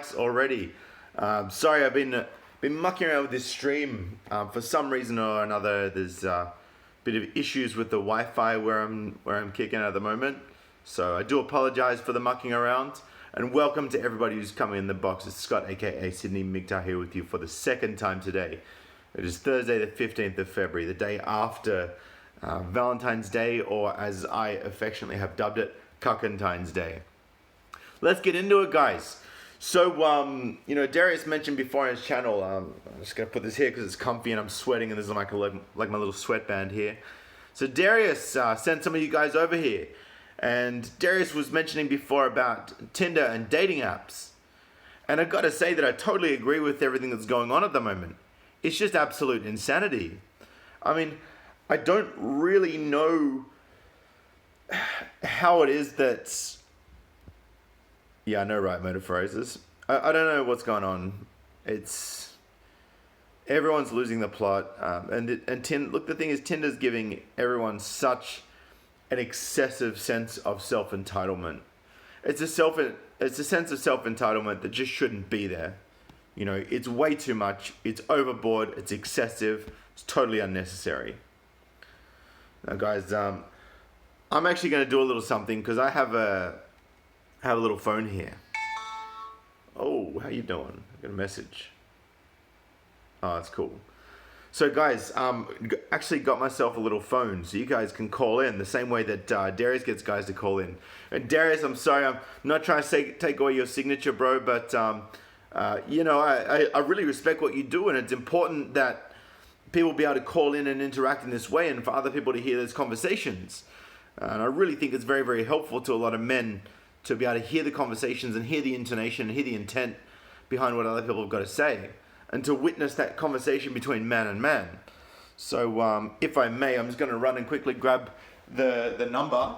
likes already. Sorry, I've been mucking around with this stream. For some reason or another, there's a bit of issues with the Wi-Fi where I'm kicking at the moment. So I do apologize for the mucking around. And welcome to everybody who's coming in the box. It's Scott, aka Sydney MGTOW, here with you for the second time today. It is Thursday the 15th of February, the day after Valentine's Day, or as I affectionately have dubbed it, Cuckentine's Day. Let's get into it, guys. So, Darius mentioned before on his channel, I'm just going to put this here because it's comfy and I'm sweating and this is like my little sweatband here. So Darius sent some of you guys over here. And Darius was mentioning before about Tinder and dating apps. And I've got to say that I totally agree with everything that's going on at the moment. It's just absolute insanity. I mean, I don't really know how it is that... Yeah, I know, right, motor phrases. I don't know what's going on. It's... Everyone's losing the plot. Look, the thing is, Tinder's giving everyone such an excessive sense of self-entitlement. It's a sense of self-entitlement that just shouldn't be there. You know, it's way too much. It's overboard. It's excessive. It's totally unnecessary. Now, guys, I'm actually going to do a little something because I have a little phone here. Oh, how you doing? I got a message. Oh, that's cool. So guys, actually got myself a little phone so you guys can call in the same way that Darius gets guys to call in. And Darius, I'm sorry, I'm not trying to take away your signature, bro, but I really respect what you do, and it's important that people be able to call in and interact in this way and for other people to hear those conversations. And I really think it's very, very helpful to a lot of men to be able to hear the conversations and hear the intonation and hear the intent behind what other people have got to say, and to witness that conversation between man and man. So if I may, I'm just going to run and quickly grab the number.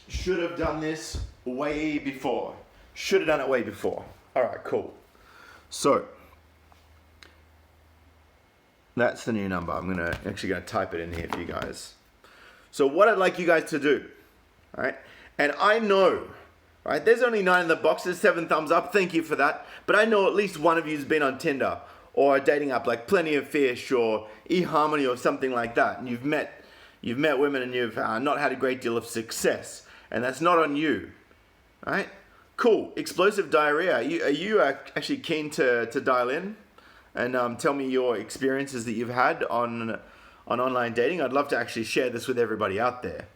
Should have done this way before. Should have done it way before. All right, cool. So that's the new number. I'm actually going to type it in here for you guys. So what I'd like you guys to do, all right? And I know, right? There's only 9 in the box. There's 7 thumbs up. Thank you for that. But I know at least one of you's been on Tinder or a dating app like Plenty of Fish or eHarmony or something like that. And you've met women and you've not had a great deal of success. And that's not on you, right? Cool. Explosive diarrhea. Are you actually keen to dial in and tell me your experiences that you've had on online dating? I'd love to actually share this with everybody out there.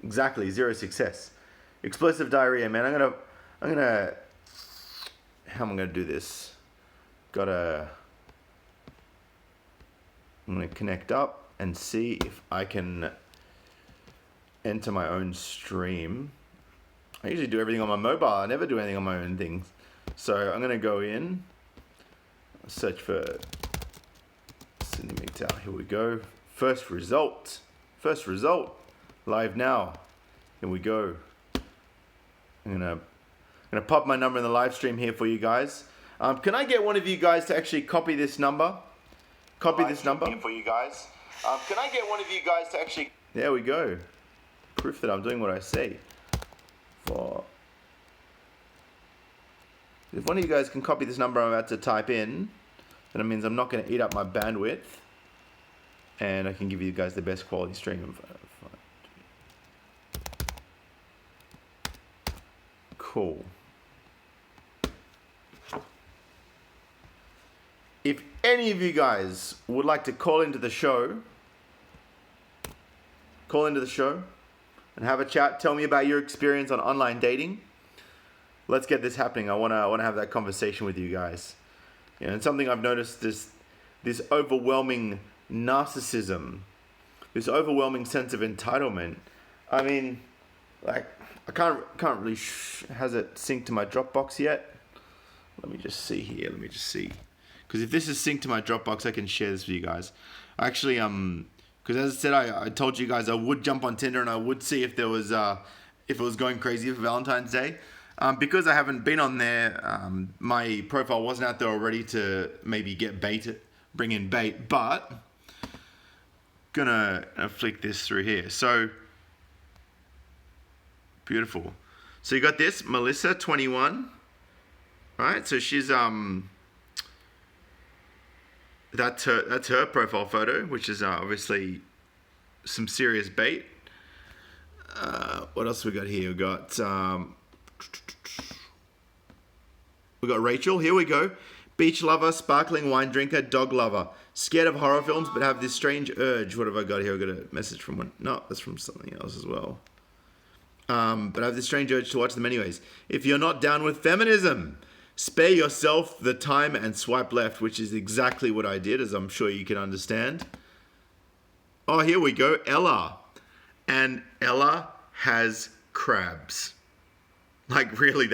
Exactly, 0 success. Explosive diarrhea, man. I'm gonna how am I gonna do this? I'm gonna connect up and see if I can enter my own stream. I usually do everything on my mobile. I never do anything on my own things. So I'm gonna go in, search for Sydney MGTOW. Here we go. First result, live now. Here we go. I'm gonna pop my number in the live stream here for you guys. Can I get one of you guys to actually copy this number? Copy this number here for you guys. Can I get one of you guys to actually? There we go. Proof that I'm doing what I say. If one of you guys can copy this number I'm about to type in, then it means I'm not going to eat up my bandwidth. And I can give you guys the best quality stream. Cool. If any of you guys would like to call into the show and have a chat, tell me about your experience on online dating. Let's get this happening. I want to have that conversation with you guys. And something I've noticed is this overwhelming narcissism, this overwhelming sense of entitlement. I mean, like, I can't really has it synced to my Dropbox yet? Let me just see here. Because if this is synced to my Dropbox, I can share this with you guys. Actually, because as I said, I told you guys I would jump on Tinder and I would see if there was if it was going crazy for Valentine's Day. Because I haven't been on there, my profile wasn't out there already to maybe bring in bait. But gonna flick this through here. So beautiful. So you got this, Melissa, 21, right? So she's that's her profile photo, which is obviously some serious bait. What else we got here? We got Rachel. Here we go. Beach lover, sparkling wine drinker, dog lover. Scared of horror films, but have this strange urge. What have I got here? I got a message from one. No, that's from something else as well. But I have this strange urge to watch them anyways. If you're not down with feminism, spare yourself the time and swipe left, which is exactly what I did, as I'm sure you can understand. Oh, here we go. Ella. And Ella has crabs. Like, really,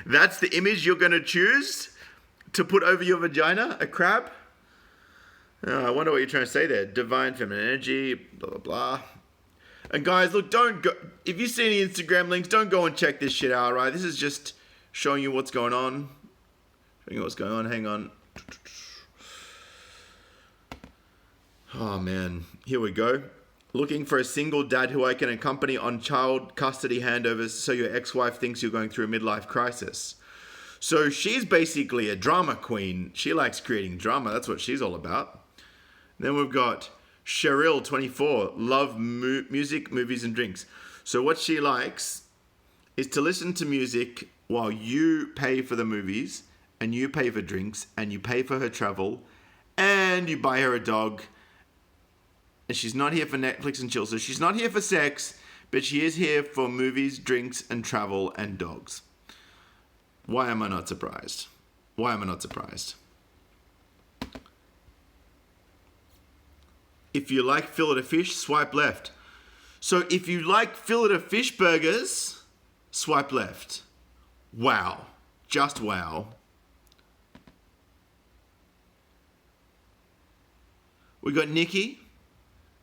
that's the image you're going to choose to put over your vagina? A crab? I wonder what you're trying to say there. Divine feminine energy, blah, blah, blah. And guys, look, don't go. If you see any Instagram links, don't go and check this shit out, right? This is just showing you what's going on. Showing you what's going on. Hang on. Oh, man. Here we go. Looking for a single dad who I can accompany on child custody handovers so your ex-wife thinks you're going through a midlife crisis. So she's basically a drama queen. She likes creating drama. That's what she's all about. Then we've got Cheryl, 24, love music, movies, and drinks. So what she likes is to listen to music while you pay for the movies, and you pay for drinks, and you pay for her travel, and you buy her a dog. And she's not here for Netflix and chill. So she's not here for sex, but she is here for movies, drinks, and travel, and dogs. Why am I not surprised? Why am I not surprised? If you like fillet of fish, swipe left. So if you like fillet of fish burgers, swipe left. Wow. Just wow. We got Nikki,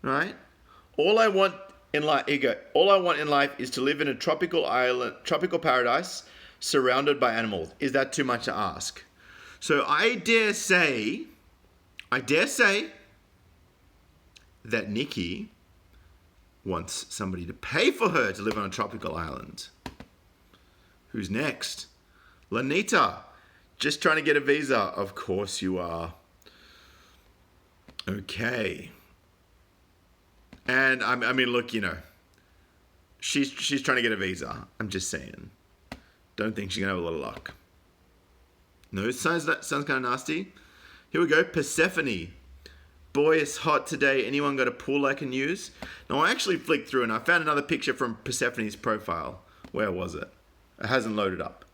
right? All I want in life, here you go. All I want in life is to live in a tropical island, tropical paradise, surrounded by animals. Is that too much to ask? So I dare say that Nikki wants somebody to pay for her to live on a tropical island. Who's next? Lanita, just trying to get a visa. Of course you are. Okay. And I mean, look, you know, she's trying to get a visa. I'm just saying. Don't think she's gonna have a lot of luck. No, it sounds kind of nasty. Here we go. Persephone. Boy, it's hot today. Anyone got a pool I can use? Now, I actually flicked through and I found another picture from Persephone's profile. Where was it? It hasn't loaded up.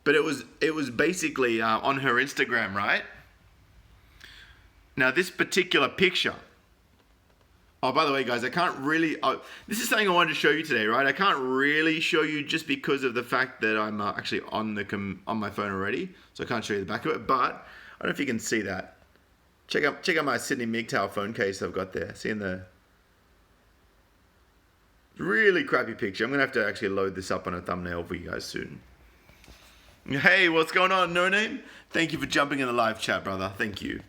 But it was basically on her Instagram, right? Now, this particular picture. Oh, by the way, guys, I can't really... this is something I wanted to show you today, right? I can't really show you just because of the fact that I'm actually on my phone already. So I can't show you the back of it. But I don't know if you can see that. Check out my Sydney MGTOW phone case I've got there. Seeing the really crappy picture. I'm going to have to actually load this up on a thumbnail for you guys soon. Hey, what's going on, No Name? Thank you for jumping in the live chat, brother. Thank you.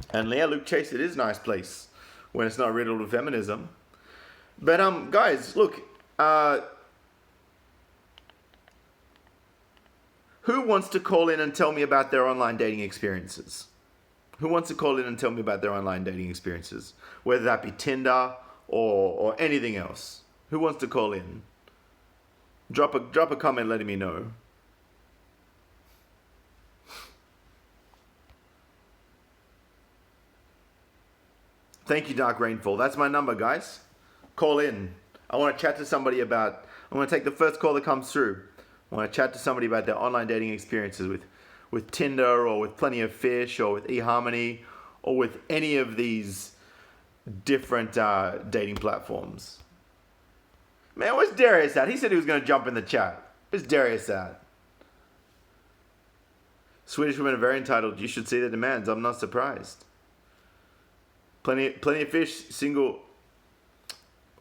And Leah Luke Chase, it is a nice place when it's not riddled with feminism. But guys, look, who wants to call in and tell me about their online dating experiences? Who wants to call in and tell me about their online dating experiences? Whether that be Tinder or anything else. Who wants to call in? Drop a comment letting me know. Thank you, Dark Rainfall. That's my number, guys. Call in. I want to chat to somebody about... I'm going to take the first call that comes through. I want to chat to somebody about their online dating experiences with Tinder or with Plenty of Fish or with eHarmony or with any of these different dating platforms. Man, where's Darius at? He said he was going to jump in the chat. Where's Darius at? Swedish women are very entitled. You should see the demands. I'm not surprised. Plenty of Fish, single.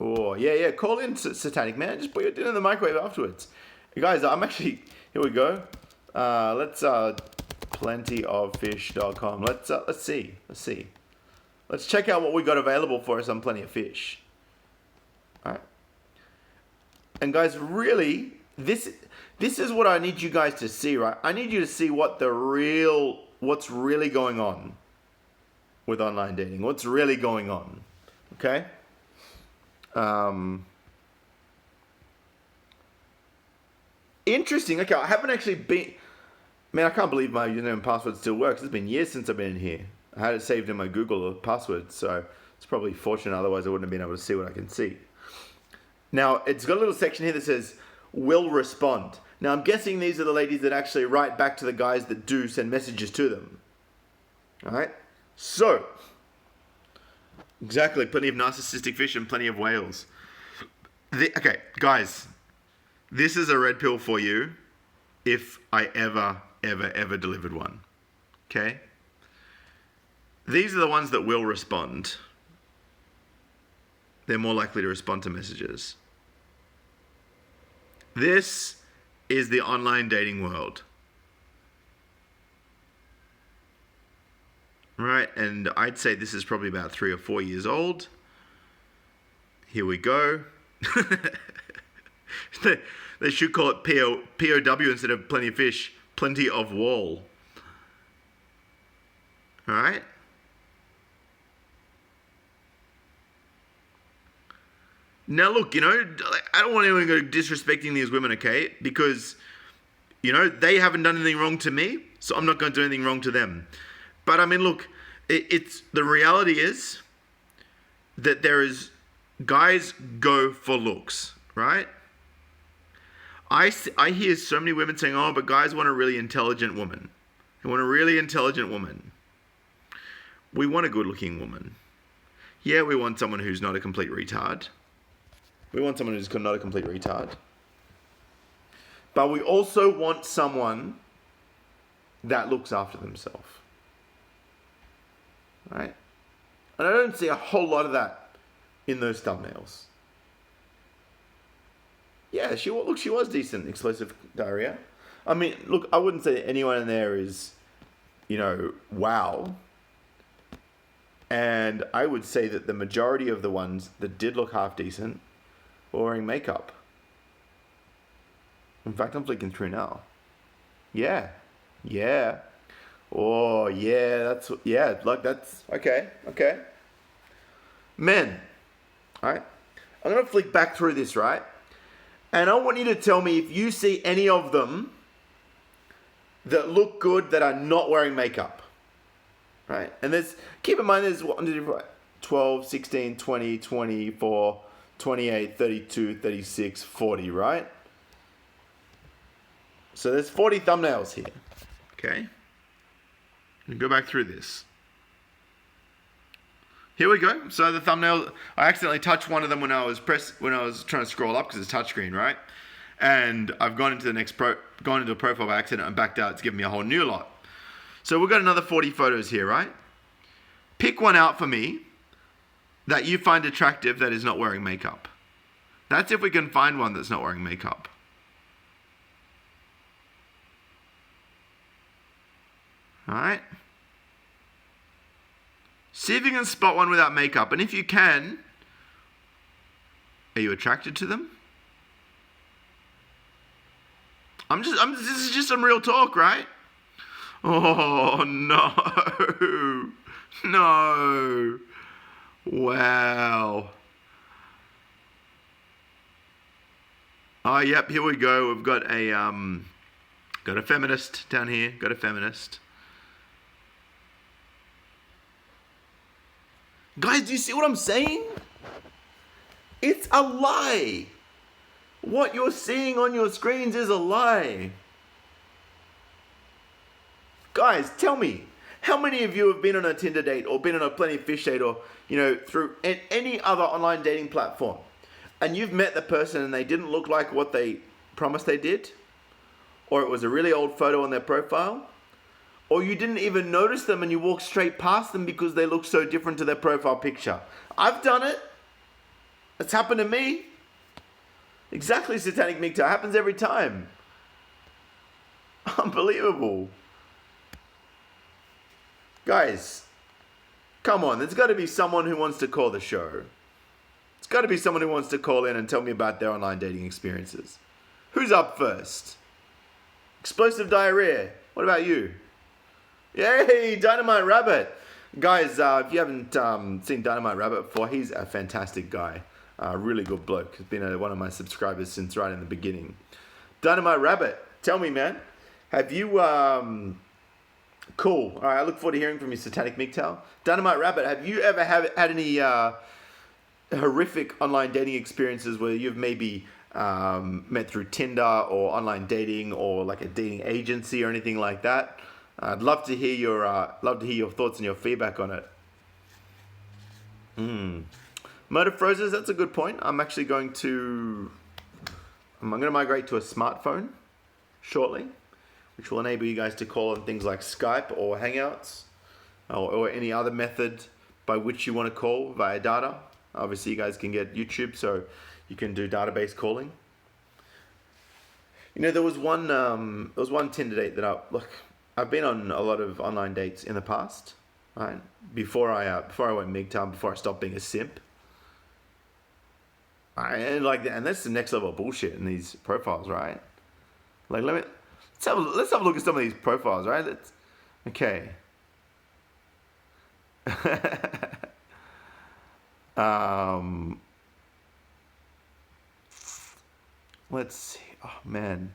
Oh, yeah. Call in, Satanic Man. Just put your dinner in the microwave afterwards. You guys, I'm actually... Here we go. Let's plentyoffish.com. Let's see. Let's check out what we got available for us on Plenty of Fish. All right. And guys, really, this is what I need you guys to see, right? I need you to see what's really going on with online dating. What's really going on, okay? Interesting. Okay, I haven't actually been... Man, I can't believe my username and password still works. It's been years since I've been in here. I had it saved in my Google password, so it's probably fortunate. Otherwise, I wouldn't have been able to see what I can see. Now, it's got a little section here that says, will respond. Now, I'm guessing these are the ladies that actually write back to the guys that do send messages to them. All right? So, exactly, plenty of narcissistic fish and plenty of whales. Okay, guys, this is a red pill for you if I ever delivered one. Okay? These are the ones that will respond. They're more likely to respond to messages. This is the online dating world. Right, and I'd say this is probably about 3 or 4 years old. Here we go. They should call it POW instead of plenty of fish, plenty of wall. All right? Now look, I don't want anyone to go disrespecting these women, okay? Because, they haven't done anything wrong to me, so I'm not going to do anything wrong to them. But I mean, look, it's the reality is that guys go for looks, right? I hear so many women saying, oh, but guys want a really intelligent woman. They want a really intelligent woman. We want a good-looking woman. Yeah, we want someone who's not a complete retard. We want someone who's not a complete retard. But we also want someone that looks after themselves. Right? And I don't see a whole lot of that in those thumbnails. Yeah, she was decent. Explosive diarrhea. I mean, look, I wouldn't say anyone in there is, wow. And I would say that the majority of the ones that did look half decent were wearing makeup. In fact, I'm flicking through now. Yeah. Oh, yeah, that's, okay. Men, all right? I'm going to flick back through this, right? And I want you to tell me if you see any of them that look good that are not wearing makeup, right? And keep in mind, there's 12, 16, 20, 24, 28, 32, 36, 40, right? So there's 40 thumbnails here, okay? Go back through this. Here we go. So the thumbnail, I accidentally touched one of them when I was trying to scroll up because it's touchscreen, right? And I've gone into a profile by accident and backed out. It's given me a whole new lot. So we've got another 40 photos here, right? Pick one out for me that you find attractive that is not wearing makeup. That's if we can find one that's not wearing makeup. All right? See if you can spot one without makeup. And if you can, are you attracted to them? This is just some real talk, right? Oh, no. No. Wow. Oh, yep, here we go. We've got a feminist down here. Got a feminist. Guys, do you see what I'm saying? It's a lie. What you're seeing on your screens is a lie. Guys, tell me, how many of you have been on a Tinder date or been on a Plenty of Fish date or, through any other online dating platform, and you've met the person and they didn't look like what they promised they did? Or it was a really old photo on their profile? Or you didn't even notice them and you walked straight past them because they look so different to their profile picture? I've done it. It's happened to me. Exactly, Satanic MGTOW. Happens every time. Unbelievable. Guys, Come on, there's got to be someone who wants to call the show. It's got to be someone who wants to call in and tell me about their online dating experiences. Who's up first? Explosive Diarrhea. What about you? Yay, Dynamite Rabbit. Guys, if you haven't seen Dynamite Rabbit before, he's a fantastic guy. Really good bloke. He's been one of my subscribers since right in the beginning. Dynamite Rabbit, tell me, man, have you... Cool. All right, I look forward to hearing from you, Satanic MGTOW. Dynamite Rabbit, have you ever had any horrific online dating experiences where you've maybe met through Tinder or online dating or like a dating agency or anything like that? I'd love to hear your thoughts and your feedback on it. Motor Frozes, that's a good point. I'm going to migrate to a smartphone shortly, which will enable you guys to call on things like Skype or Hangouts or any other method by which you want to call via data. Obviously, you guys can get YouTube, so you can do database calling. You know, there was one Tinder date that I've been on a lot of online dates in the past, right? Before I went MGTOW, before I stopped being a simp. And that's the next level of bullshit in these profiles, right? Like, let's have a look at some of these profiles, right? Okay. Let's see. Oh man.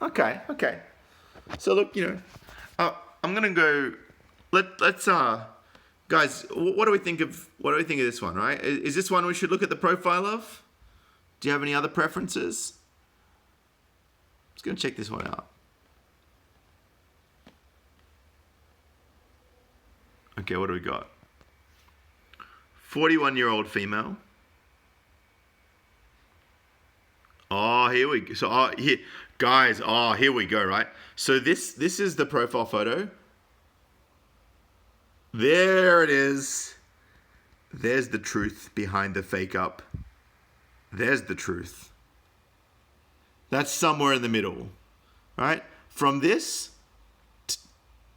Okay. So look, I'm gonna go. Let's guys, what do we think of this one? Right? Is this one we should look at the profile of? Do you have any other preferences? Just gonna check this one out. Okay, what do we got? 41-year-old female. Oh, here we go. So, here, guys. Oh, here we go. Right. So this is the profile photo. There it is. There's the truth behind the fake up. There's the truth. That's somewhere in the middle, right? From this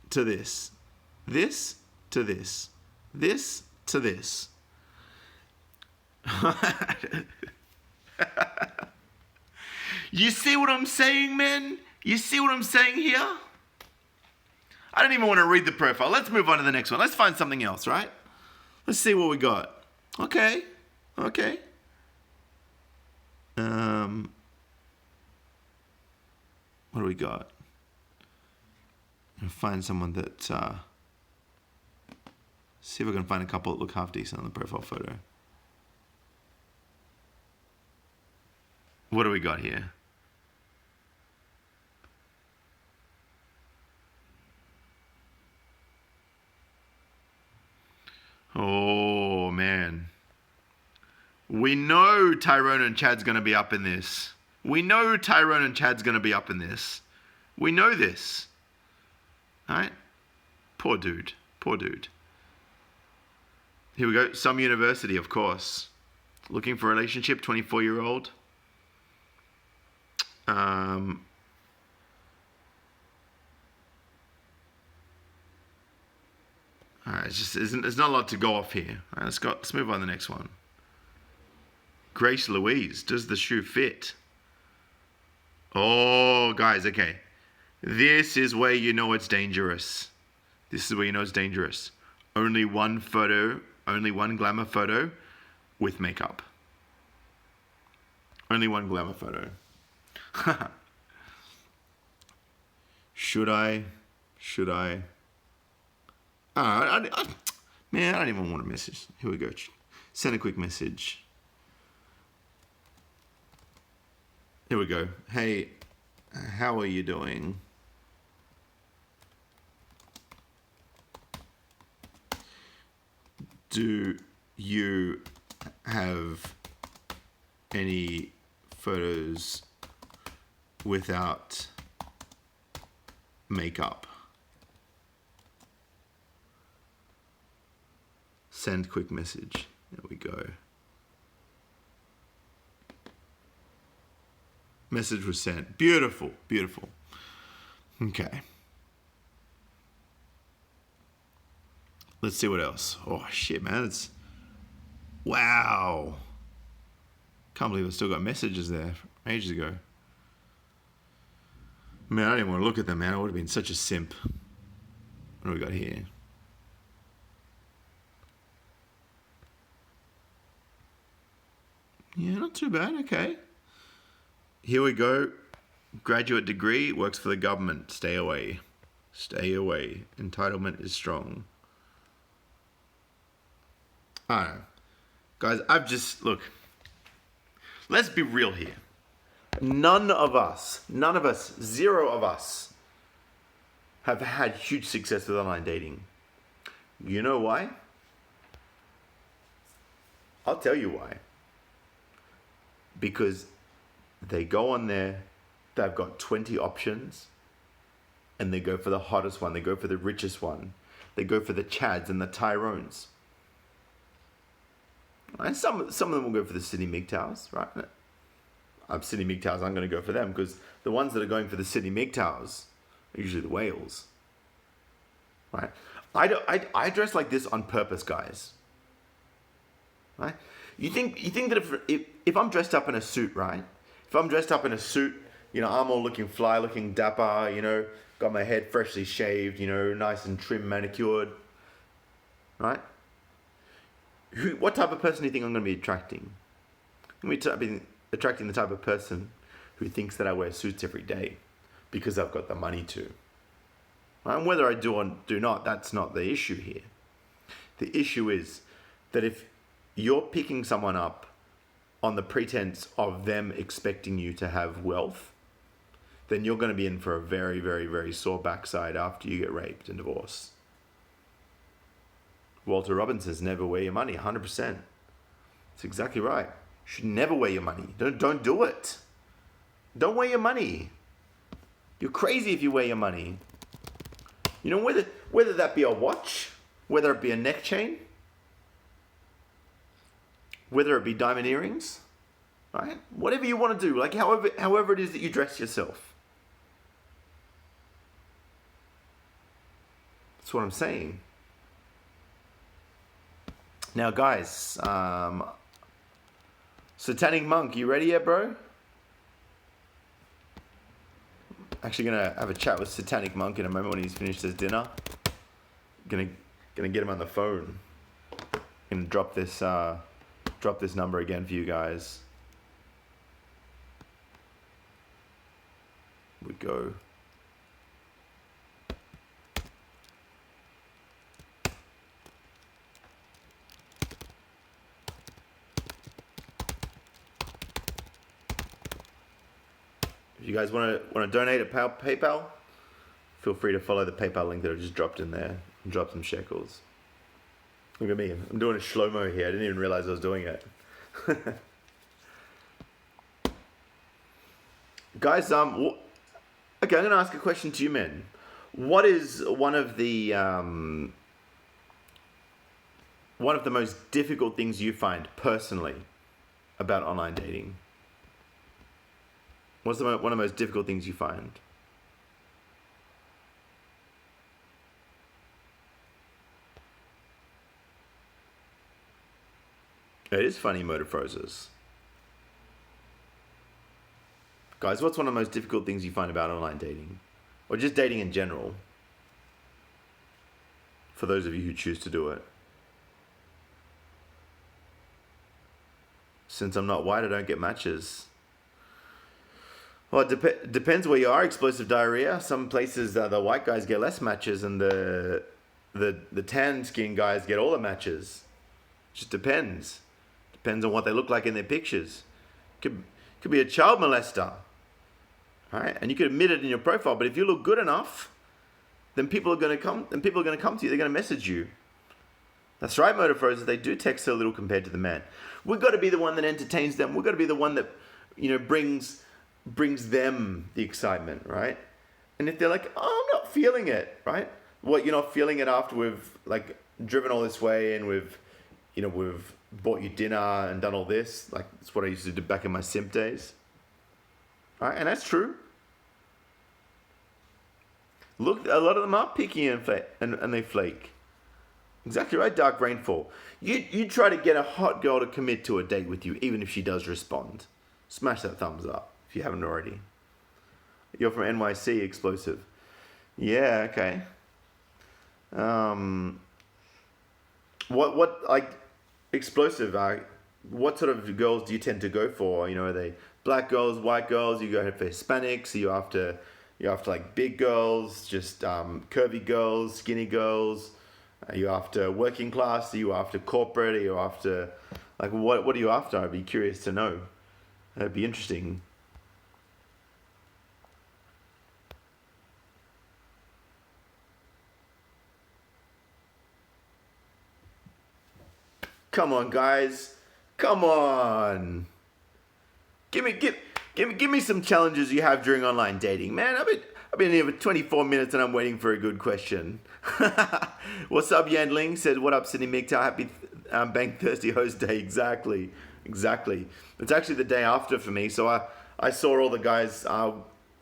to this, this to this, this to this. You see what I'm saying, man? You see what I'm saying here? I don't even want to read the profile. Let's move on to the next one. Let's find something else, right? Let's see what we got. Okay. What do we got? I'm gonna find someone that... see if I can find a couple that look half decent on the profile photo. What do we got here? Oh, man. We know Tyrone and Chad's going to be up in this. We know this. All right? Poor dude. Here we go. Some university, of course. Looking for a relationship, 24-year-old. All right, there's not a lot to go off here. All right, let's move on to the next one. Grace Louise, does the shoe fit? Oh, guys, okay. This is where you know it's dangerous. Only one glamour photo with makeup. Only one glamour photo. Should I? Man, I don't even want a message. Here we go. Send a quick message. Here we go. Hey, how are you doing? Do you have any photos without makeup? Send quick message. There we go. Message was sent. Beautiful. Okay. Let's see what else. Oh, shit, man. Wow. Can't believe I still got messages there from ages ago. Man, I didn't want to look at them, man. I would have been such a simp. What do we got here? Yeah, not too bad. Okay. Here we go. Graduate degree, works for the government. Stay away. Stay away. Entitlement is strong. I don't know. Guys, look. Let's be real here. None of us, zero of us have had huge success with online dating. You know why? I'll tell you why. Because they go on there, they've got 20 options, and they go for the hottest one, they go for the richest one, they go for the Chads and the Tyrones. And some of them will go for the Sydney MGTOWs, right? Sydney MGTOWs, I'm going to go for them because the ones that are going for the Sydney MGTOWs are usually the whales, right? I dress like this on purpose, guys. Right? You think that if I'm dressed up in a suit, right? If I'm dressed up in a suit, I'm all looking fly, looking dapper, got my head freshly shaved, nice and trim, manicured, right? What type of person do you think I'm going to be attracting? I'm going to be attracting the type of person who thinks that I wear suits every day because I've got the money to. Right? And whether I do or do not, that's not the issue here. The issue is that if you're picking someone up on the pretense of them expecting you to have wealth, then you're going to be in for a very, very, very sore backside after you get raped and divorced. Walter Robbins says, never wear your money, 100%. That's exactly right. You should never wear your money. Don't do it. Don't wear your money. You're crazy if you wear your money. Whether that be a watch, whether it be a neck chain, whether it be diamond earrings, right? Whatever you want to do, like however it is that you dress yourself. That's what I'm saying. Now, guys, Satanic Monk, you ready yet, bro? Actually gonna have a chat with Satanic Monk in a moment when he's finished his dinner. Gonna get him on the phone. Gonna drop this number again for you guys. We go. If you guys want to donate at PayPal, feel free to follow the PayPal link that I just dropped in there and drop some shekels. Look at me, I'm doing a slow-mo here. I didn't even realize I was doing it. Guys, okay, I'm going to ask a question to you men. What is one of the most difficult things you find personally about online dating? What's one of the most difficult things you find? It is funny, Motor Frozes. Guys, what's one of the most difficult things you find about online dating? Or just dating in general? For those of you who choose to do it. Since I'm not white, I don't get matches. Well, it depends where you are. Explosive diarrhea. Some places the white guys get less matches, and the tan skin guys get all the matches. Just depends. Depends on what they look like in their pictures. Could be a child molester, all right? And you could admit it in your profile. But if you look good enough, then people are going to come. Then people are going to come to you. They're going to message you. That's right, Motor Frozes. They do text so little compared to the man. We've got to be the one that entertains them. We've got to be the one that brings them the excitement, right? And if they're like, oh, I'm not feeling it, right? What, you're not feeling it after we've driven all this way and we've bought you dinner and done all this. That's what I used to do back in my simp days. All right, and that's true. Look, a lot of them are picky and they flake. Exactly right, Dark Rainfall. You try to get a hot girl to commit to a date with you, even if she does respond. Smash that thumbs up if you haven't already. You're from NYC, Explosive. Yeah, okay. What like explosive? What sort of girls do you tend to go for? You know, are they black girls, white girls? You go for Hispanics? Are you after like big girls, just curvy girls, skinny girls? Are you after working class? Are you after corporate? Are you after like what are you after? I'd be curious to know. That'd be interesting. Come on, guys. Come on. Give me some challenges you have during online dating, man. I've been here for 24 minutes and I'm waiting for a good question. What's up, Yandling? Said, what up, Sydney MGTOW? Happy Bank Thursday host day. Exactly. It's actually the day after for me, so I saw all the guys.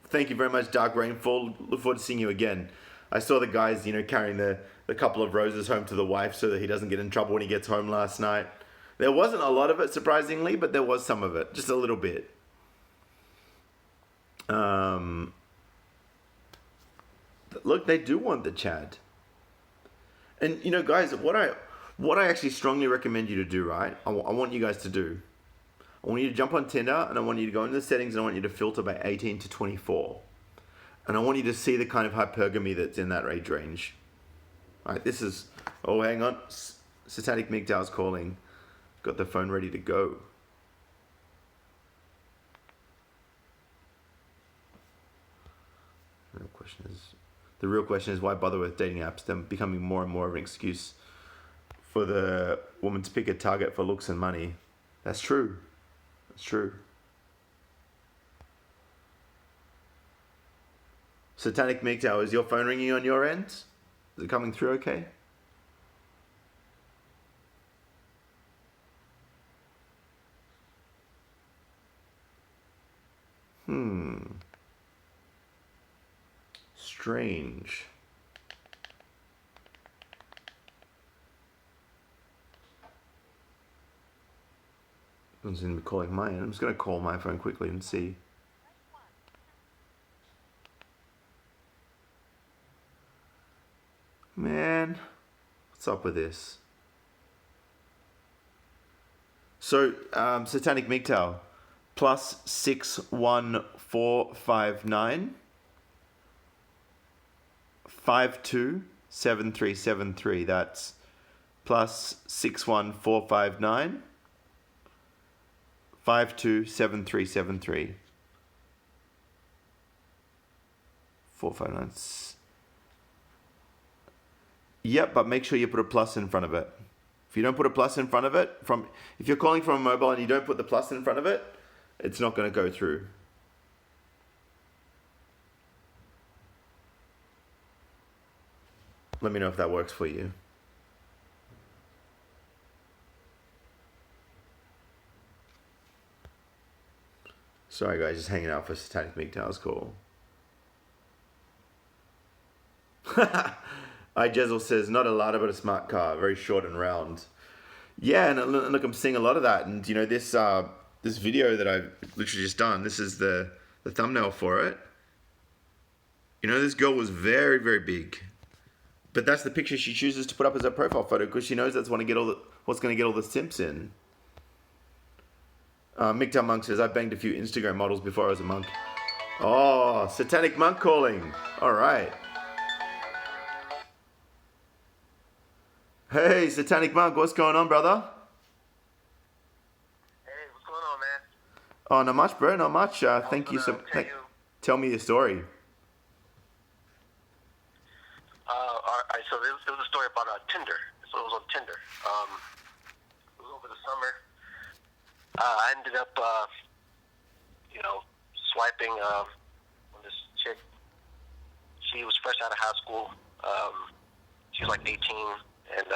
Thank you very much, Dark Rainfall. Look forward to seeing you again. I saw the guys, carrying the couple of roses home to the wife so that he doesn't get in trouble when he gets home last night. There wasn't a lot of it, surprisingly, but there was some of it, just a little bit. Look, they do want the Chad. And, guys, what I actually strongly recommend you to do, right? I want you guys to do. I want you to jump on Tinder, and I want you to go into the settings, and I want you to filter by 18 to 24. And I want you to see the kind of hypergamy that's in that age range. All right, this is... Oh, hang on. Satanic MGTOW's calling. Got the phone ready to go. The real question is why bother with dating apps? They're becoming more and more of an excuse for the woman to pick a target for looks and money. That's true. Satanic MGTOW, is your phone ringing on your end? Is it coming through okay? Strange. Doesn't seem to be calling mine. I'm just going to call my phone quickly and see. Man, what's up with this? So, Satanic MGTOW, plus 61459 527373. That's plus 61459 527373. 459. Yep, but make sure you put a plus in front of it. If you don't put a plus in front of it, if you're calling from a mobile and you don't put the plus in front of it, it's not going to go through. Let me know if that works for you. Sorry guys, just hanging out for Satanic MGTOW's call. Jezel says, not a Lada but a smart car, very short and round. Yeah, and look, I'm seeing a lot of that. And this video that I've literally just done, this is the thumbnail for it. This girl was very, very big. But that's the picture she chooses to put up as her profile photo because she knows that's what's going to get all the simps in. MGTOW Monk says, I banged a few Instagram models before I was a monk. Oh, Satanic Monk calling. All right. Hey, Satanic Monk, what's going on, brother? Hey, what's going on, man? Oh, not much, bro, not much. Thank you. Tell me your story. So it was a story about Tinder. So it was on Tinder. It was over the summer. I ended up, swiping on this chick. She was fresh out of high school. She was like 18, and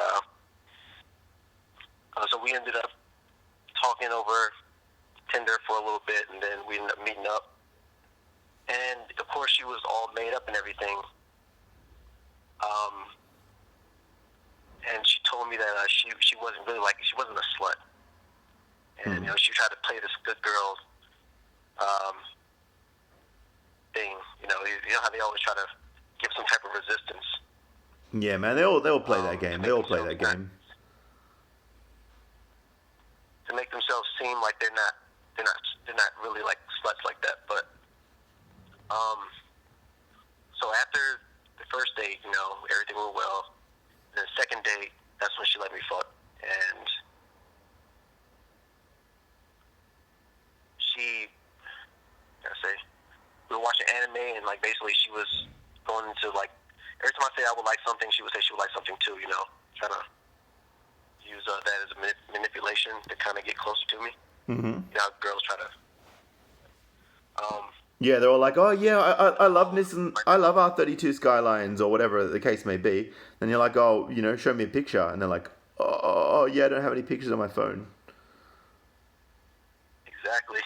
so we ended up talking over Tinder for a little bit, and then we ended up meeting up. And of course, she was all made up and everything. and she told me that she wasn't really she wasn't a slut, and she tried to play this good girl thing. You know how they always try to give some type of resistance. Yeah, man, they'll play that game. They all play that game. To make themselves seem like they're not really like sluts like that. But so after the first date, everything went well. And the second date, that's when she let me fuck, and we were watching anime, and like basically she was going into like every time I say I would like something, she would say she would like something too. Trying to use that as a manipulation to kind of get closer to me. Mm-hmm. How girls try to. Yeah, they're all like, "Oh yeah, I love Nissan, I love R32 Skylines or whatever the case may be." Then you're like, "Oh, show me a picture," and they're like, "Oh yeah, I don't have any pictures on my phone." Exactly,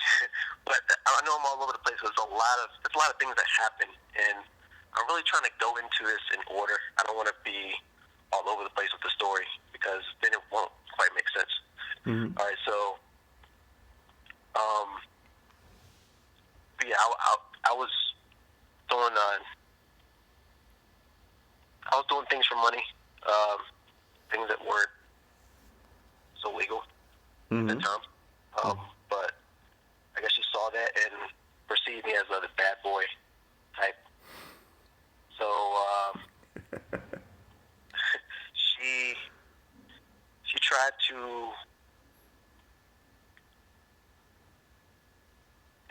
but I know I'm all over the place. There's a lot of things that happen, and I'm really trying to go into this in order. I don't want to be all over the place with the story because then it won't quite make sense. Mm-hmm. All right, so yeah, I was doing things for money, things that weren't so legal at the time. But I guess she saw that and perceived me as a bad boy type. So she tried to.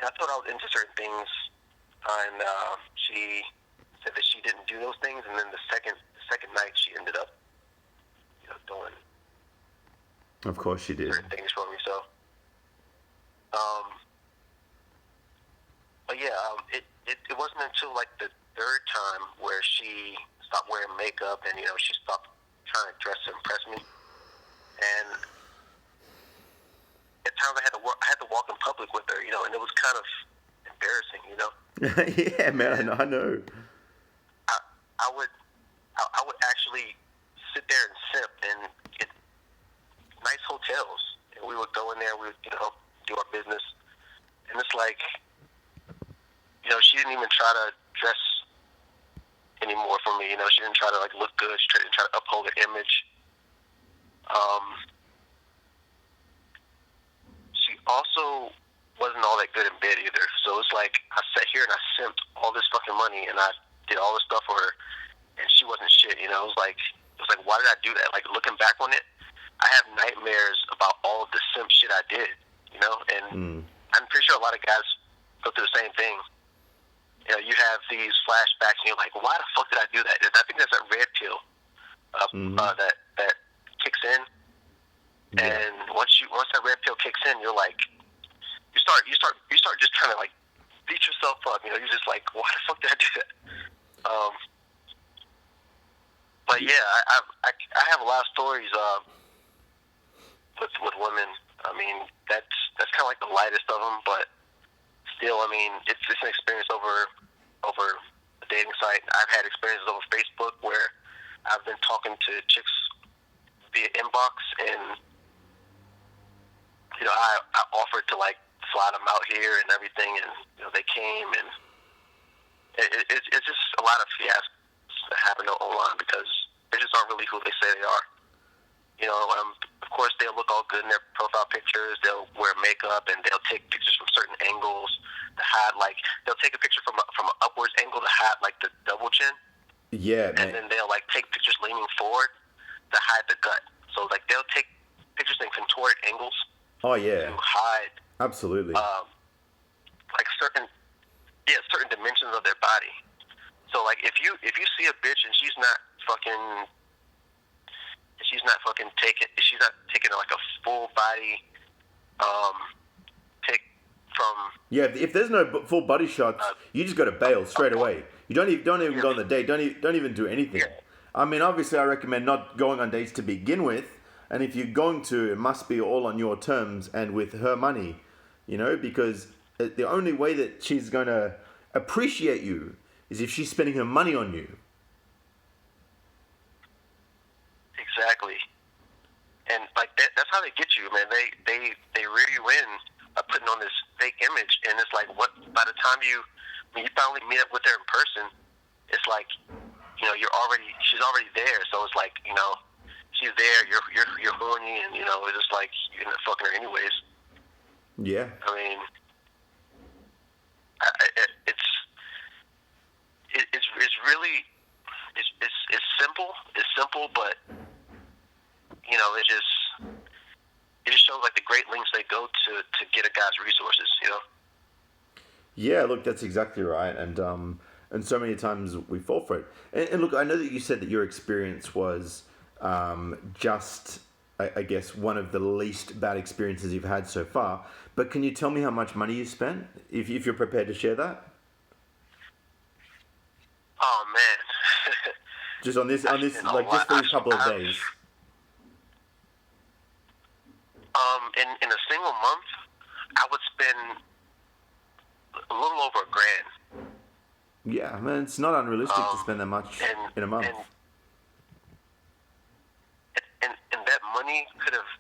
I thought I was into certain things, and she said that she didn't do those things, and then the second night she ended up, doing. Of course she did. Certain things for me, so. But yeah, it wasn't until like the third time where she stopped wearing makeup and she stopped trying to dress to impress me, and at times I had to walk in public with her, and it was kind of embarrassing, Yeah, man, I know. I would actually sit there and simp and get nice hotels, and we would go in there, we would do our business, and it's like she didn't even try to dress anymore for me, she didn't try to like look good, she didn't try to uphold her image. She also wasn't all that good in bed either. So it's like I sat here and I simped all this fucking money and I did all this stuff for her, and she wasn't shit. It was like why did I do that? Like looking back on it, I have nightmares about all of the simp shit I did. And I'm pretty sure a lot of guys go through the same thing. You have these flashbacks and you're like, why the fuck did I do that? I think that's a red pill that kicks in. Yeah. And once that red pill kicks in, you're like, you start just trying to like beat yourself up. You're just like, why the fuck did I do that? But yeah, I have a lot of stories with women. I mean, that's kind of like the lightest of them, but still, I mean, it's an experience over a dating site. I've had experiences over Facebook where I've been talking to chicks via inbox, and I offered to like fly them out here and everything, and they came, and it's just a lot of fiascos that happen online because they just aren't really who they say they are. Of course, they'll look all good in their profile pictures. They'll wear makeup and they'll take pictures from certain angles to hide, like they'll take a picture from an upwards angle to hide like the double chin. Yeah, and then they'll like take pictures leaning forward to hide the gut. So like they'll take pictures in contorted angles. Oh yeah. To hide. Absolutely. Like certain dimensions of their body. So like if you see a bitch and she's not taking like a full body pic from. Yeah, if there's no full body shots, you just got to bail straight away. You don't even go on the date. Don't even do anything. Yeah. I mean, obviously, I recommend not going on dates to begin with. And if you're going to, it must be all on your terms and with her money, because the only way that she's going to appreciate you is if she's spending her money on you. exactly. And like that's how they get you, man. They rear you in by putting on this fake image, and it's like what by the time when you finally meet up with her in person, it's like she's already there. So it's like she's there. You're horny, and it's just like you're not fucking her anyways. Yeah. I mean, it's really it's simple. It's simple, but it just shows like the great lengths they go to get a guy's resources. Yeah, look, that's exactly right, and so many times we fall for it. And look, I know that you said that your experience was just, I guess, one of the least bad experiences you've had so far. But can you tell me how much money you spent, if you're prepared to share that? Oh man. Just on this, like just for these couple of days. In a single month, I would spend a little over $1,000. Yeah, man, it's not unrealistic to spend that much in a month. And that money could have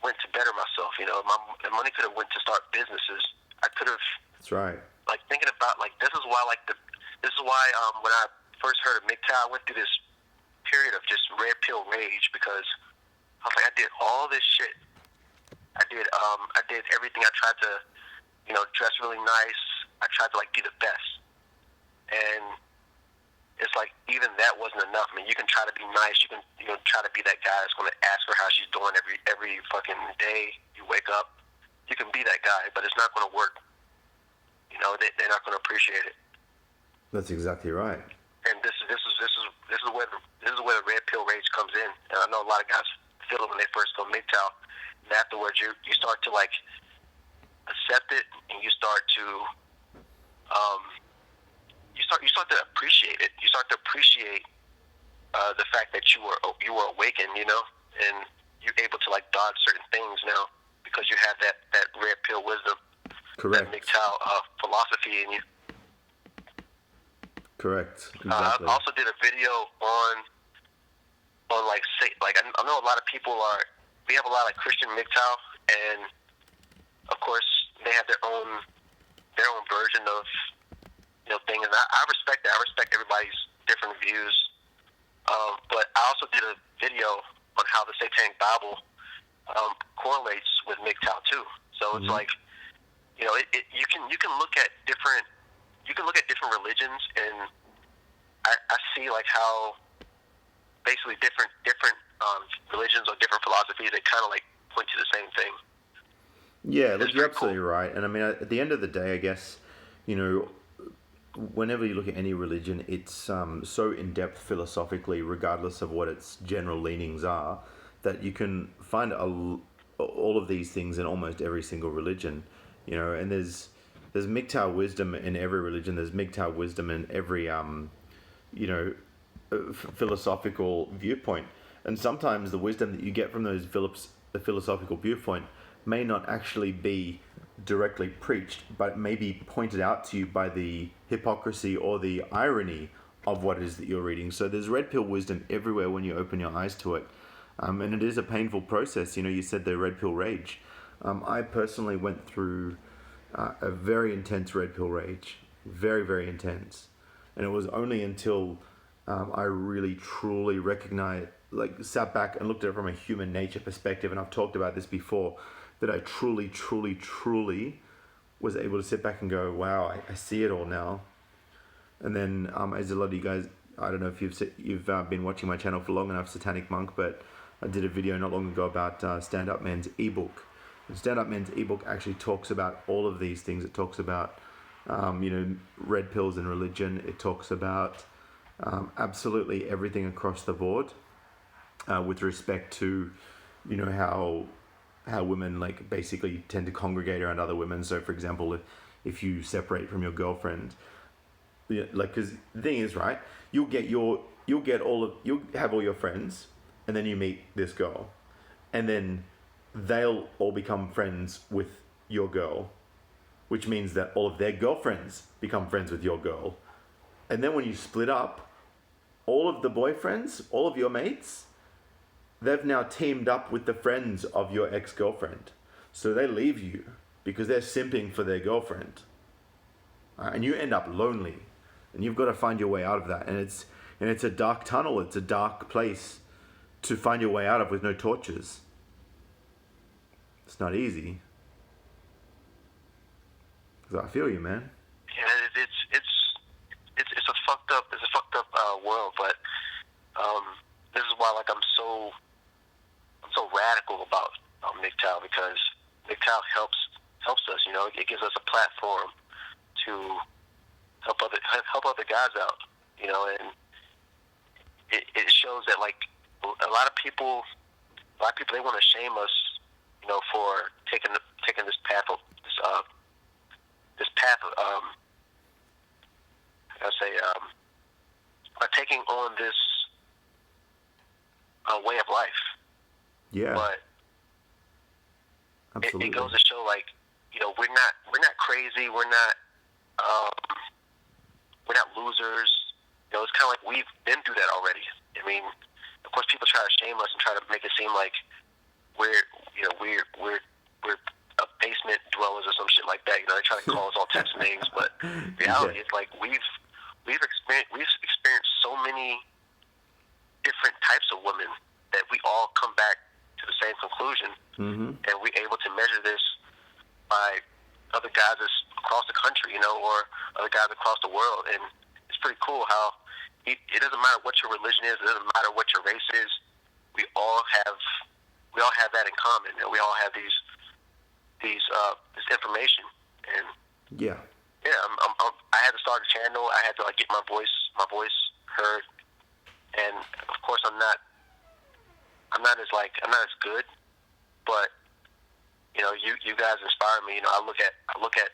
went to better myself. The money could have went to start businesses. I could have. That's right. Like thinking about this is why when I first heard of MGTOW, I went through this period of just red pill rage because I was like, I did all this shit. I did everything. I tried to, dress really nice. I tried to be the best. And it's like even that wasn't enough. I mean, you can try to be nice. You can try to be that guy that's going to ask her how she's doing every fucking day you wake up. You can be that guy, but it's not going to work. They're not going to appreciate it. That's exactly right. And this is where the red pill rage comes in. And I know a lot of guys feel it when they first go MGTOW. And afterwards, you start to accept it, and you start to you start to appreciate it. You start to appreciate the fact that you were awakened, and you're able to dodge certain things now because you have that red pill wisdom, correct, that MGTOW philosophy in you. Correct. Exactly. I also did a video on I know a lot of people we have a lot of Christian MGTOW, and of course they have their own version of thing, and I respect that. I respect everybody's different views, but I also did a video on how the Satanic Bible correlates with MGTOW too. So it's you can look at different religions, and I see how basically different religions or different philosophies, they kind of point to the same thing. Yeah, look, you're absolutely right. And I mean, at the end of the day, I guess, whenever you look at any religion, it's so in-depth philosophically, regardless of what its general leanings are, that you can find all of these things in almost every single religion, and there's MGTOW wisdom in every religion. There's MGTOW wisdom in every, philosophical viewpoint. And sometimes the wisdom that you get from the philosophical viewpoint may not actually be directly preached, but it may be pointed out to you by the hypocrisy or the irony of what it is that you're reading. So there's red pill wisdom everywhere when you open your eyes to it. And it is a painful process. You said the red pill rage. I personally went through a very intense red pill rage. Very, very intense. And it was only until I really, truly recognized, sat back and looked at it from a human nature perspective, and I've talked about this before, that I truly, truly, truly was able to sit back and go, wow, I see it all now. And then, as a lot of you guys, I don't know if you've been watching my channel for long enough, Satanic Monk, but I did a video not long ago about Stand Up Men's eBook. And Stand Up Men's eBook actually talks about all of these things. It talks about, red pills and religion. It talks about absolutely everything across the board with respect to, how women basically tend to congregate around other women. So, for example, if you separate from your girlfriend, because the thing is, right, you'll have all your friends, and then you meet this girl, and then they'll all become friends with your girl, which means that all of their girlfriends become friends with your girl. And then when you split up, all of the boyfriends, all of your mates, they've now teamed up with the friends of your ex-girlfriend. So they leave you because they're simping for their girlfriend. And you end up lonely. And you've got to find your way out of that. And it's a dark tunnel. It's a dark place to find your way out of with no torches. It's not easy. So I feel you, man. Yeah, it's a fucked up world, but this is why I'm so radical about MGTOW, because MGTOW helps us. It gives us a platform to help other guys out. And it shows that a lot of people they want to shame us, for taking this path of this path. By taking on this way of life. Yeah. But absolutely. It goes to show, we're not crazy. We're not losers. It's kind of like we've been through that already. I mean, of course, people try to shame us and try to make it seem like we're basement dwellers or some shit like that. They try to call us all types of names, but reality is we've experienced so many different types of women that we all come back to the same conclusion, and we're able to measure this by other guys across the country, or other guys across the world. And it's pretty cool how it doesn't matter what your religion is, it doesn't matter what your race is. We all have that in common, and we all have this information. And yeah, I had to start a channel. I had to get my voice heard. And of course, I'm not as good, but you guys inspire me. I look at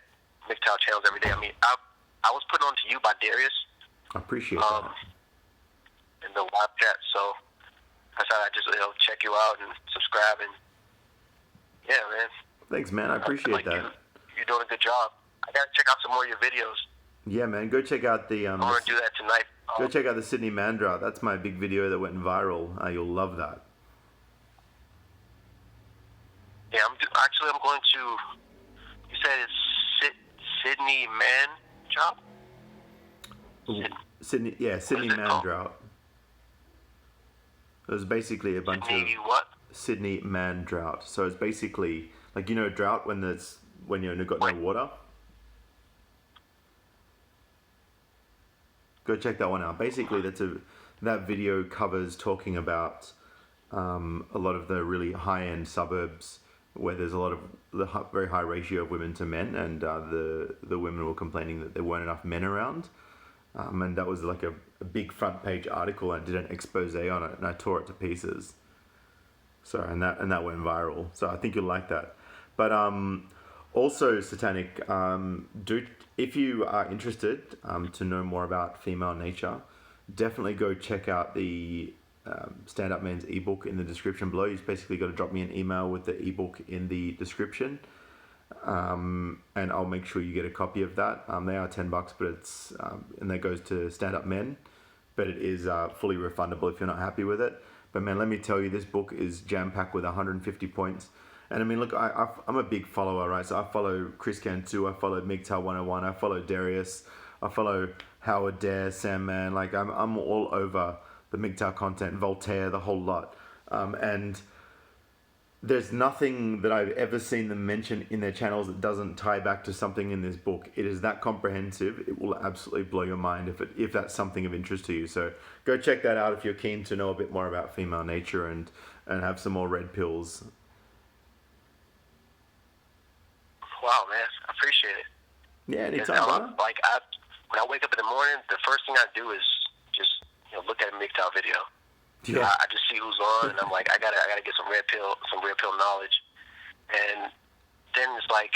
MGTOW channels every day. I mean, I was put on to you by Darius. I appreciate that. In the live chat, so I thought I'd just check you out and subscribe, and yeah, man. Thanks, man. I appreciate that. You're doing a good job. I gotta check out some more of your videos. Yeah, man. Go check out the. I'm gonna do that tonight. Go check out the Sydney Man Drought. That's my big video that went viral. You'll love that. Yeah, I'm going to. You said it's Sydney Man Drought. Sydney Man Drought. It was basically a bunch of Sydney Man Drought. So it's basically drought when you've got no water. Go check that one out. Basically, that video covers talking about a lot of the really high-end suburbs where there's a lot of very high ratio of women to men, and the women were complaining that there weren't enough men around. And that was a big front page article, and I did an expose on it, and I tore it to pieces. So and that went viral. So I think you'll like that. But also, Satanic, if you are interested to know more about female nature, definitely go check out the Stand Up Man's ebook in the description below. You've basically got to drop me an email with the ebook in the description. And I'll make sure you get a copy of that. They are $10, but it's and that goes to Stand Up Men, but it is fully refundable if you're not happy with it. But man, let me tell you, this book is jam-packed with 150 points. And I mean, look, I'm a big follower, right? So I follow Chris Cantu, I follow MGTOW 101, I follow Darius, I follow Howard Dare, Sam Man. I'm all over the MGTOW content, Voltaire, the whole lot. And there's nothing that I've ever seen them mention in their channels that doesn't tie back to something in this book. It is that comprehensive. It will absolutely blow your mind if that's something of interest to you. So go check that out if you're keen to know a bit more about female nature and have some more red pills. Wow, man, I appreciate it. Yeah, anytime, brother. When I wake up in the morning, the first thing I do is just look at a MGTOW video. Yeah. I just see who's on, and I'm like, I gotta get some red pill knowledge. And then it's I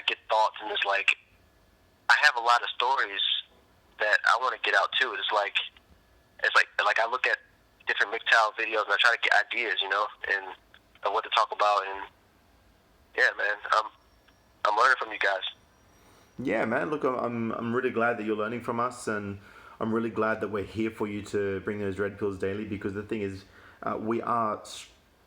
get thoughts, and it's I have a lot of stories that I want to get out too. It's like I look at different MGTOW videos and I try to get ideas, and what to talk about. And yeah, man, I'm learning from you guys. Yeah, man. Look, I'm really glad that you're learning from us, and I'm really glad that we're here for you to bring those red pills daily, because the thing is, we are.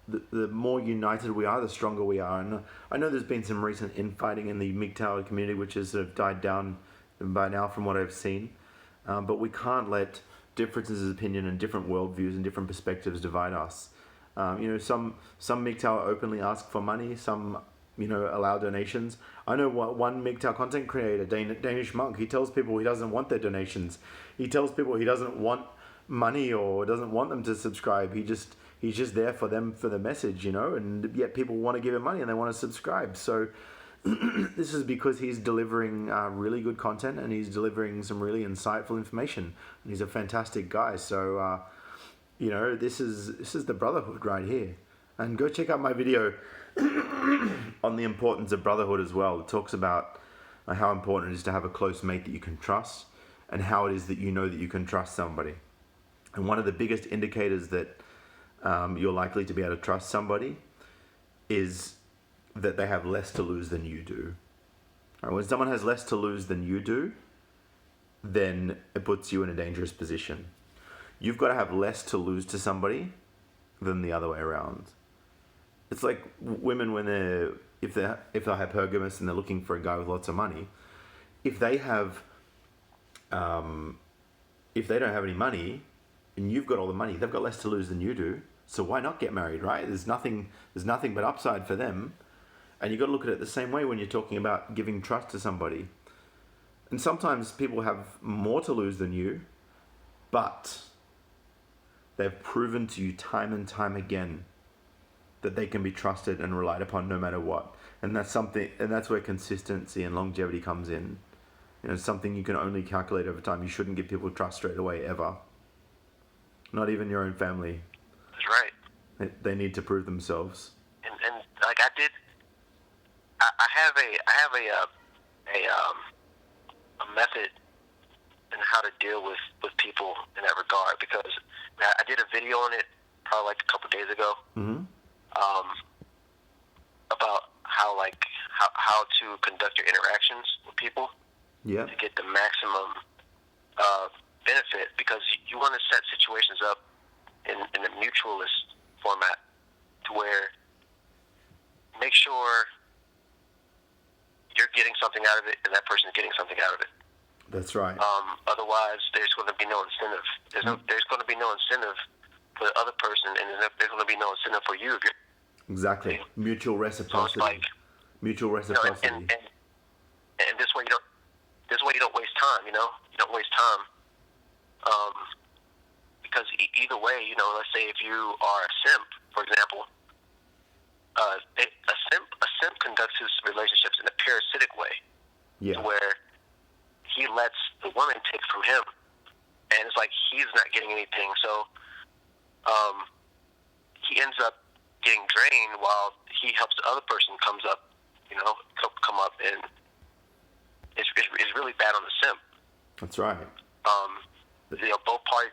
The more united we are, the stronger we are. And I know there's been some recent infighting in the MGTOW community, which has sort of died down by now from what I've seen. But we can't let differences of opinion and different worldviews and different perspectives divide us. Some MGTOW openly ask for money, some allow donations. I know one MGTOW content creator, Danish monk, he tells people he doesn't want their donations. He tells people he doesn't want money or doesn't want them to subscribe. He's just there for them for the message, and yet people want to give him money and they want to subscribe. So this is because he's delivering really good content and he's delivering some really insightful information. And he's a fantastic guy. So, this is the brotherhood right here. And go check out my video on the importance of brotherhood as well. It talks about how important it is to have a close mate that you can trust and how it is that you know that you can trust somebody. And one of the biggest indicators that you're likely to be able to trust somebody is that they have less to lose than you do. Right, when someone has less to lose than you do, then it puts you in a dangerous position. You've got to have less to lose to somebody than the other way around. It's like women when if they're hypergamous and they're looking for a guy with lots of money, if they don't have any money and you've got all the money, they've got less to lose than you do. So why not get married, right? There's nothing but upside for them. And you've got to look at it the same way when you're talking about giving trust to somebody. And sometimes people have more to lose than you, but they've proven to you time and time again that they can be trusted and relied upon no matter what. And that's where consistency and longevity comes in. It's something you can only calculate over time. You shouldn't give people trust straight away, ever. Not even your own family. That's right. They need to prove themselves. And like I have a method in how to deal with people in that regard, because I did a video on it probably like a couple of days ago. Mm-hmm. About how to conduct your interactions with people, yeah, to get the maximum benefit, because you want to set situations up in a mutualist format to where make sure you're getting something out of it and that person's getting something out of it. That's right. Otherwise, there's going to be no incentive. There's going to be no incentive for the other person, and there's going to be no incentive for you if you're. Exactly. Mutual reciprocity. So it's like, mutual reciprocity. And this way you don't waste time. You don't waste time. Because either way, let's say if you are a simp, for example, a simp conducts his relationships in a parasitic way, yeah, to where he lets the woman take from him, and it's like he's not getting anything. So he ends up getting drained while he helps the other person come up, and it's really bad on the simp. That's right. Both parties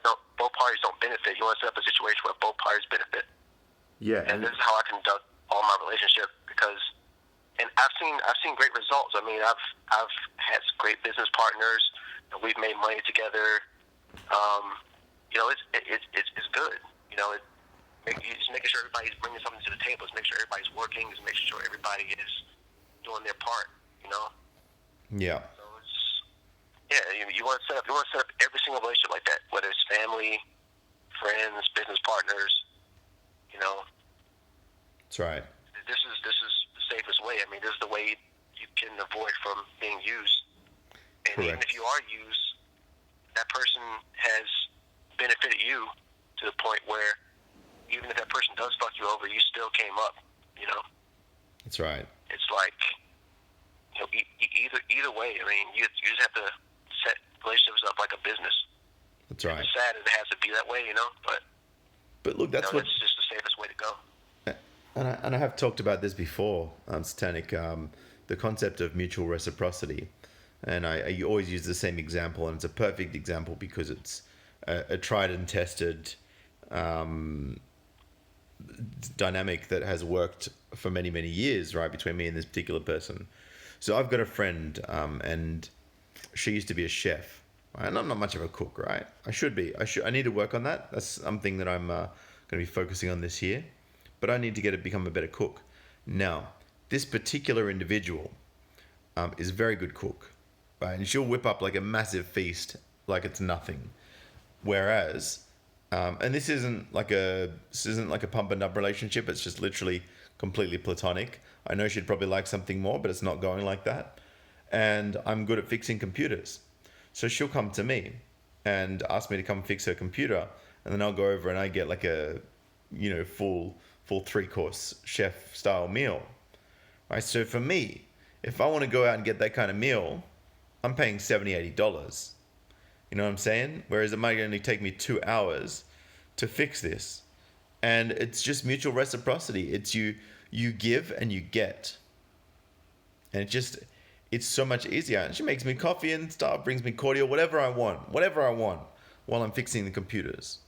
don't benefit. You want to set up a situation where both parties benefit. Yeah, and this is how I conduct all my relationship, and I've seen great results. I mean, I've had great business partners, and we've made money together. It's good. Just making sure everybody's bringing something to the table. Just make sure everybody's working. Just making sure everybody is doing their part. Yeah. So you want to set up every single relationship like that, whether it's family, friends, business partners. That's right. This is the safest way. I mean, this is the way you can avoid from being used. And Correct. even if you are used, that person has benefited you to the point where even if that person does fuck you over, you still came up. That's right. It's like either way. I mean, you just have to set relationships up like a business. That's right. It's sad that it has to be that way, But look, that's that's just the safest way to go. And I have talked about this before, Satanic, the concept of mutual reciprocity. And I always use the same example, and it's a perfect example because it's a tried and tested dynamic that has worked for many, many years, right, between me and this particular person. So I've got a friend, and she used to be a chef. Right? And I'm not much of a cook, right? I should be. I need to work on that. That's something that I'm going to be focusing on this here, but I need to become a better cook. Now, this particular individual is a very good cook, right? And she'll whip up like a massive feast like it's nothing. Whereas, and this isn't like a pump and dump relationship. It's just literally completely platonic. I know she'd probably like something more, but it's not going like that. And I'm good at fixing computers, so she'll come to me and ask me to come fix her computer, and then I'll go over and I get like a, full 3-course chef style meal. Right? So for me, if I want to go out and get that kind of meal, I'm paying $70-$80. You know what I'm saying? Whereas it might only take me 2 hours to fix this. And it's just mutual reciprocity. It's you give and you get. And it's so much easier. And she makes me coffee and stuff, brings me cordial, whatever I want while I'm fixing the computers.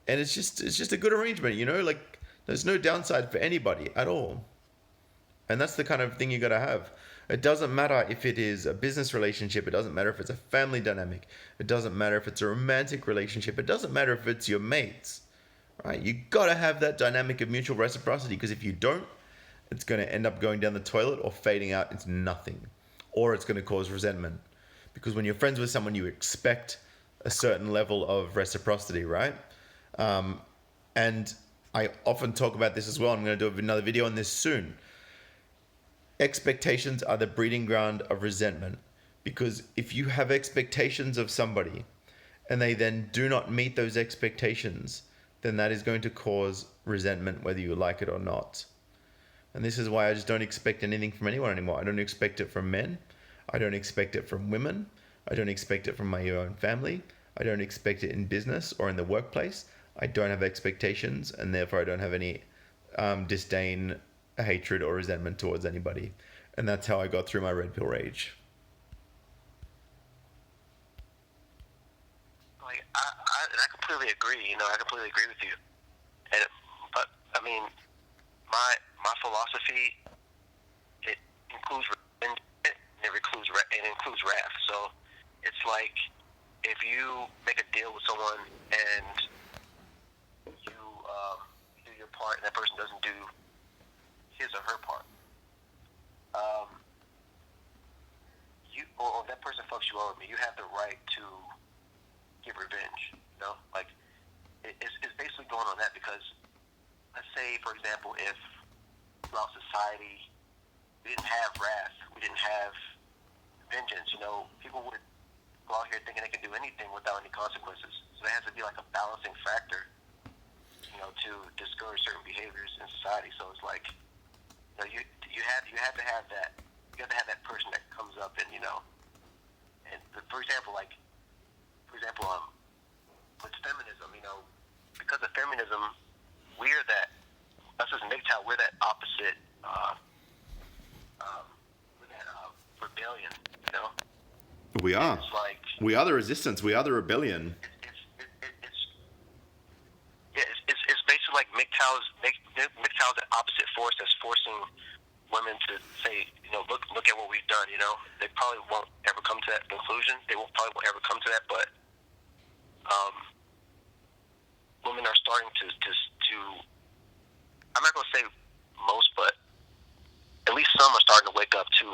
And it's just a good arrangement, like there's no downside for anybody at all. And that's the kind of thing you got to have. It doesn't matter if it is a business relationship. It doesn't matter if it's a family dynamic. It doesn't matter if it's a romantic relationship. It doesn't matter if it's your mates, right? You got to have that dynamic of mutual reciprocity, because if you don't, it's going to end up going down the toilet or fading out into nothing, or it's going to cause resentment. Because when you're friends with someone, you expect a certain level of reciprocity, right? And I often talk about this as well. I'm going to do another video on this soon. Expectations are the breeding ground of resentment, because if you have expectations of somebody and they then do not meet those expectations, then that is going to cause resentment whether you like it or not. And this is why I just don't expect anything from anyone anymore. I don't expect it from men. I don't expect it from women. I don't expect it from my own family. I don't expect it in business or in the workplace. I don't have expectations, and therefore I don't have any disdain, hatred, or resentment towards anybody. And that's how I got through my red pill rage. Like I completely agree. I completely agree with you. But I mean, my philosophy, it includes revenge, it includes wrath. So it's like if you make a deal with someone and you do your part and that person doesn't do his or her part, or that person fucks you over, you have the right to get revenge. Like it's basically going on that, because let's say, for example, if throughout society we didn't have wrath, we didn't have vengeance, people would go out here thinking they can do anything without any consequences. So there has to be like a balancing factor, to discourage certain behaviors in society. So it's like, you have to have that. You have to have that person that comes up and and for example, with feminism, because of feminism, us as MGTOW, we're that opposite, we're that rebellion, We are. It's like, we are the resistance. We are the rebellion. It's basically like MGTOW's the opposite force that's forcing women to say, look at what we've done. They probably won't ever come to that conclusion. They probably won't ever come to that, but women are starting to I'm not going to say most, but at least some are starting to wake up to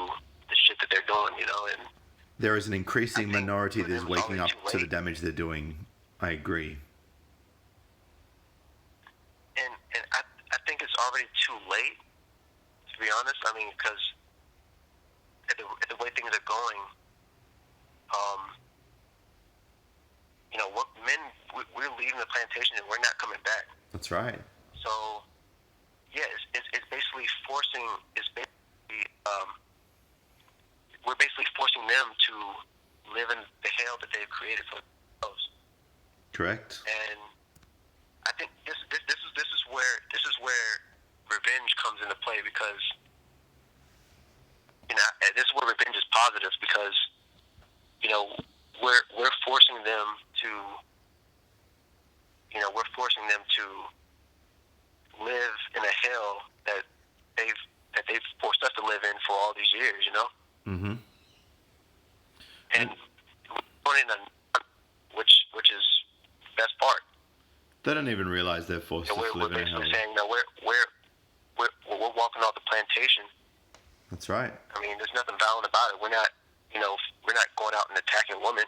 the shit that they're doing, and there is an increasing minority that is waking up to the damage they're doing. I agree. And I think it's already too late, to be honest. I mean, because at the way things are going, we're leaving the plantation and we're not coming back. That's right. So, yeah, it's basically forcing. We're basically forcing them to live in the hell that they've created for themselves. Correct. And I think this is where revenge comes into play, because this is where revenge is positive, because we're forcing them to live in a hell that they've forced us to live in for all these years, Mm-hmm. And which is the best part. They don't even realize they're forced And to we're live in a hell. basically saying, we're walking off the plantation. That's right. I mean, there's nothing violent about it. We're not going out and attacking women.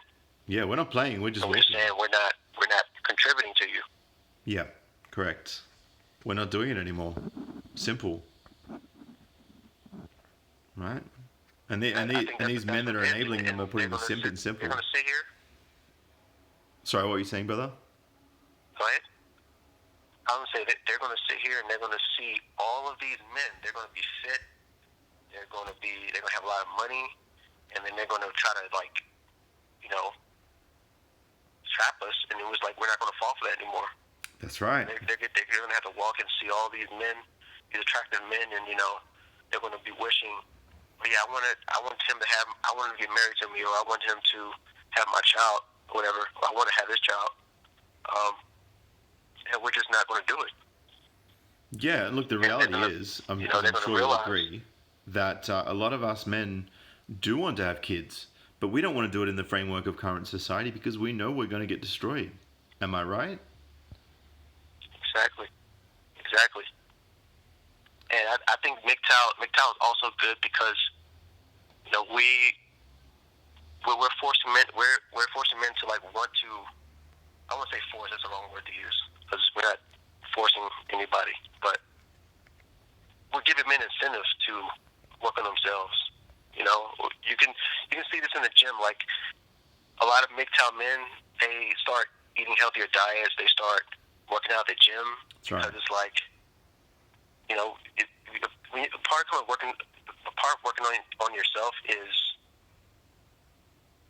Yeah, we're not playing. We're just We're walking. saying we're not contributing to you. Yeah, correct. We're not doing it anymore. Simple. Right? And these men that are enabling them are putting the simp in simple. They're going to sit here. Sorry, what were you saying, brother? Go ahead. I was going to say that they're going to sit here and they're going to see all of these men. They're going to be fit. They're going to have a lot of money, and then they're going to try to trap us. And it was like, we're not going to fall for that anymore. That's right. They're going to have to walk and see all these men, these attractive men, and they're going to be wishing, oh yeah, I want him to get married to me, or I want him to have my child, or whatever. Or I want to have his child, and we're just not going to do it. Yeah, look, the reality is, I'm sure you'll agree, that a lot of us men do want to have kids, but we don't want to do it in the framework of current society because we know we're going to get destroyed. Am I right? Exactly. And I think MGTOW is also good because we're forcing men to want to. I won't say force. That's the wrong word to use because we're not forcing anybody, but we're giving men incentives to work on themselves. You can see this in the gym. Like a lot of MGTOW men, they start eating healthier diets. They start working out at the gym. That's right. Because it's like, part of working on yourself is,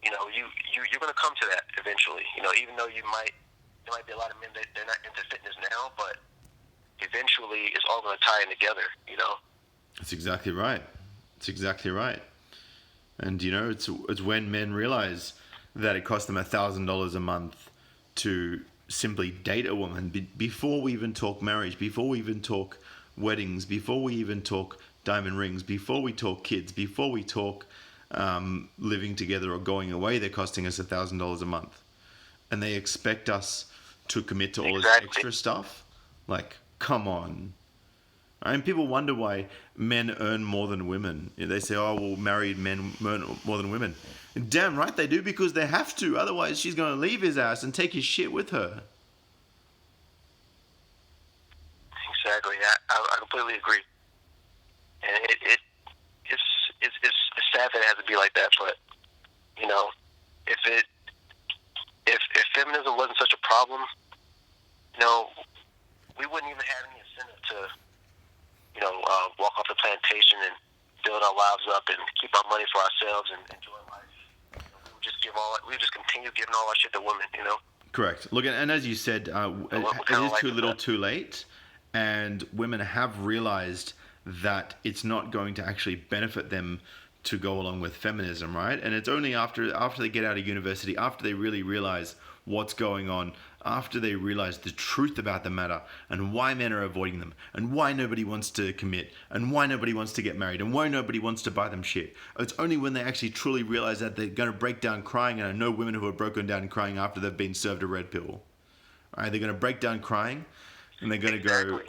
you're going to come to that eventually. Even though there might be a lot of men that they're not into fitness now, but eventually it's all going to tie in together. That's exactly right. And it's when men realize that it costs them $1,000 a month to simply date a woman before we even talk marriage, before we even talk weddings, before we even talk diamond rings, before we talk kids, before we talk living together or going away. They're costing us $1,000 a month, and they expect us to commit to all this extra stuff. Like, come on. And people wonder why men earn more than women. They say, oh, well, married men earn more than women. Damn right they do, because they have to. Otherwise, she's going to leave his ass and take his shit with her. Exactly. I completely agree. And it's sad that it has to be like that. But if feminism wasn't such a problem, we wouldn't even have any incentive to walk off the plantation and build our lives up and keep our money for ourselves and enjoy life. We would just continue giving all our shit to women. Correct. Look, and as you said, it is too little, too late, and women have realized that it's not going to actually benefit them to go along with feminism, right? And it's only after they get out of university, after they really realize what's going on, after they realize the truth about the matter and why men are avoiding them and why nobody wants to commit and why nobody wants to get married and why nobody wants to buy them shit. It's only when they actually truly realize that they're going to break down crying, and I know women who have broken down crying after they've been served a red pill. Right? They're going to break down crying and they're going to go,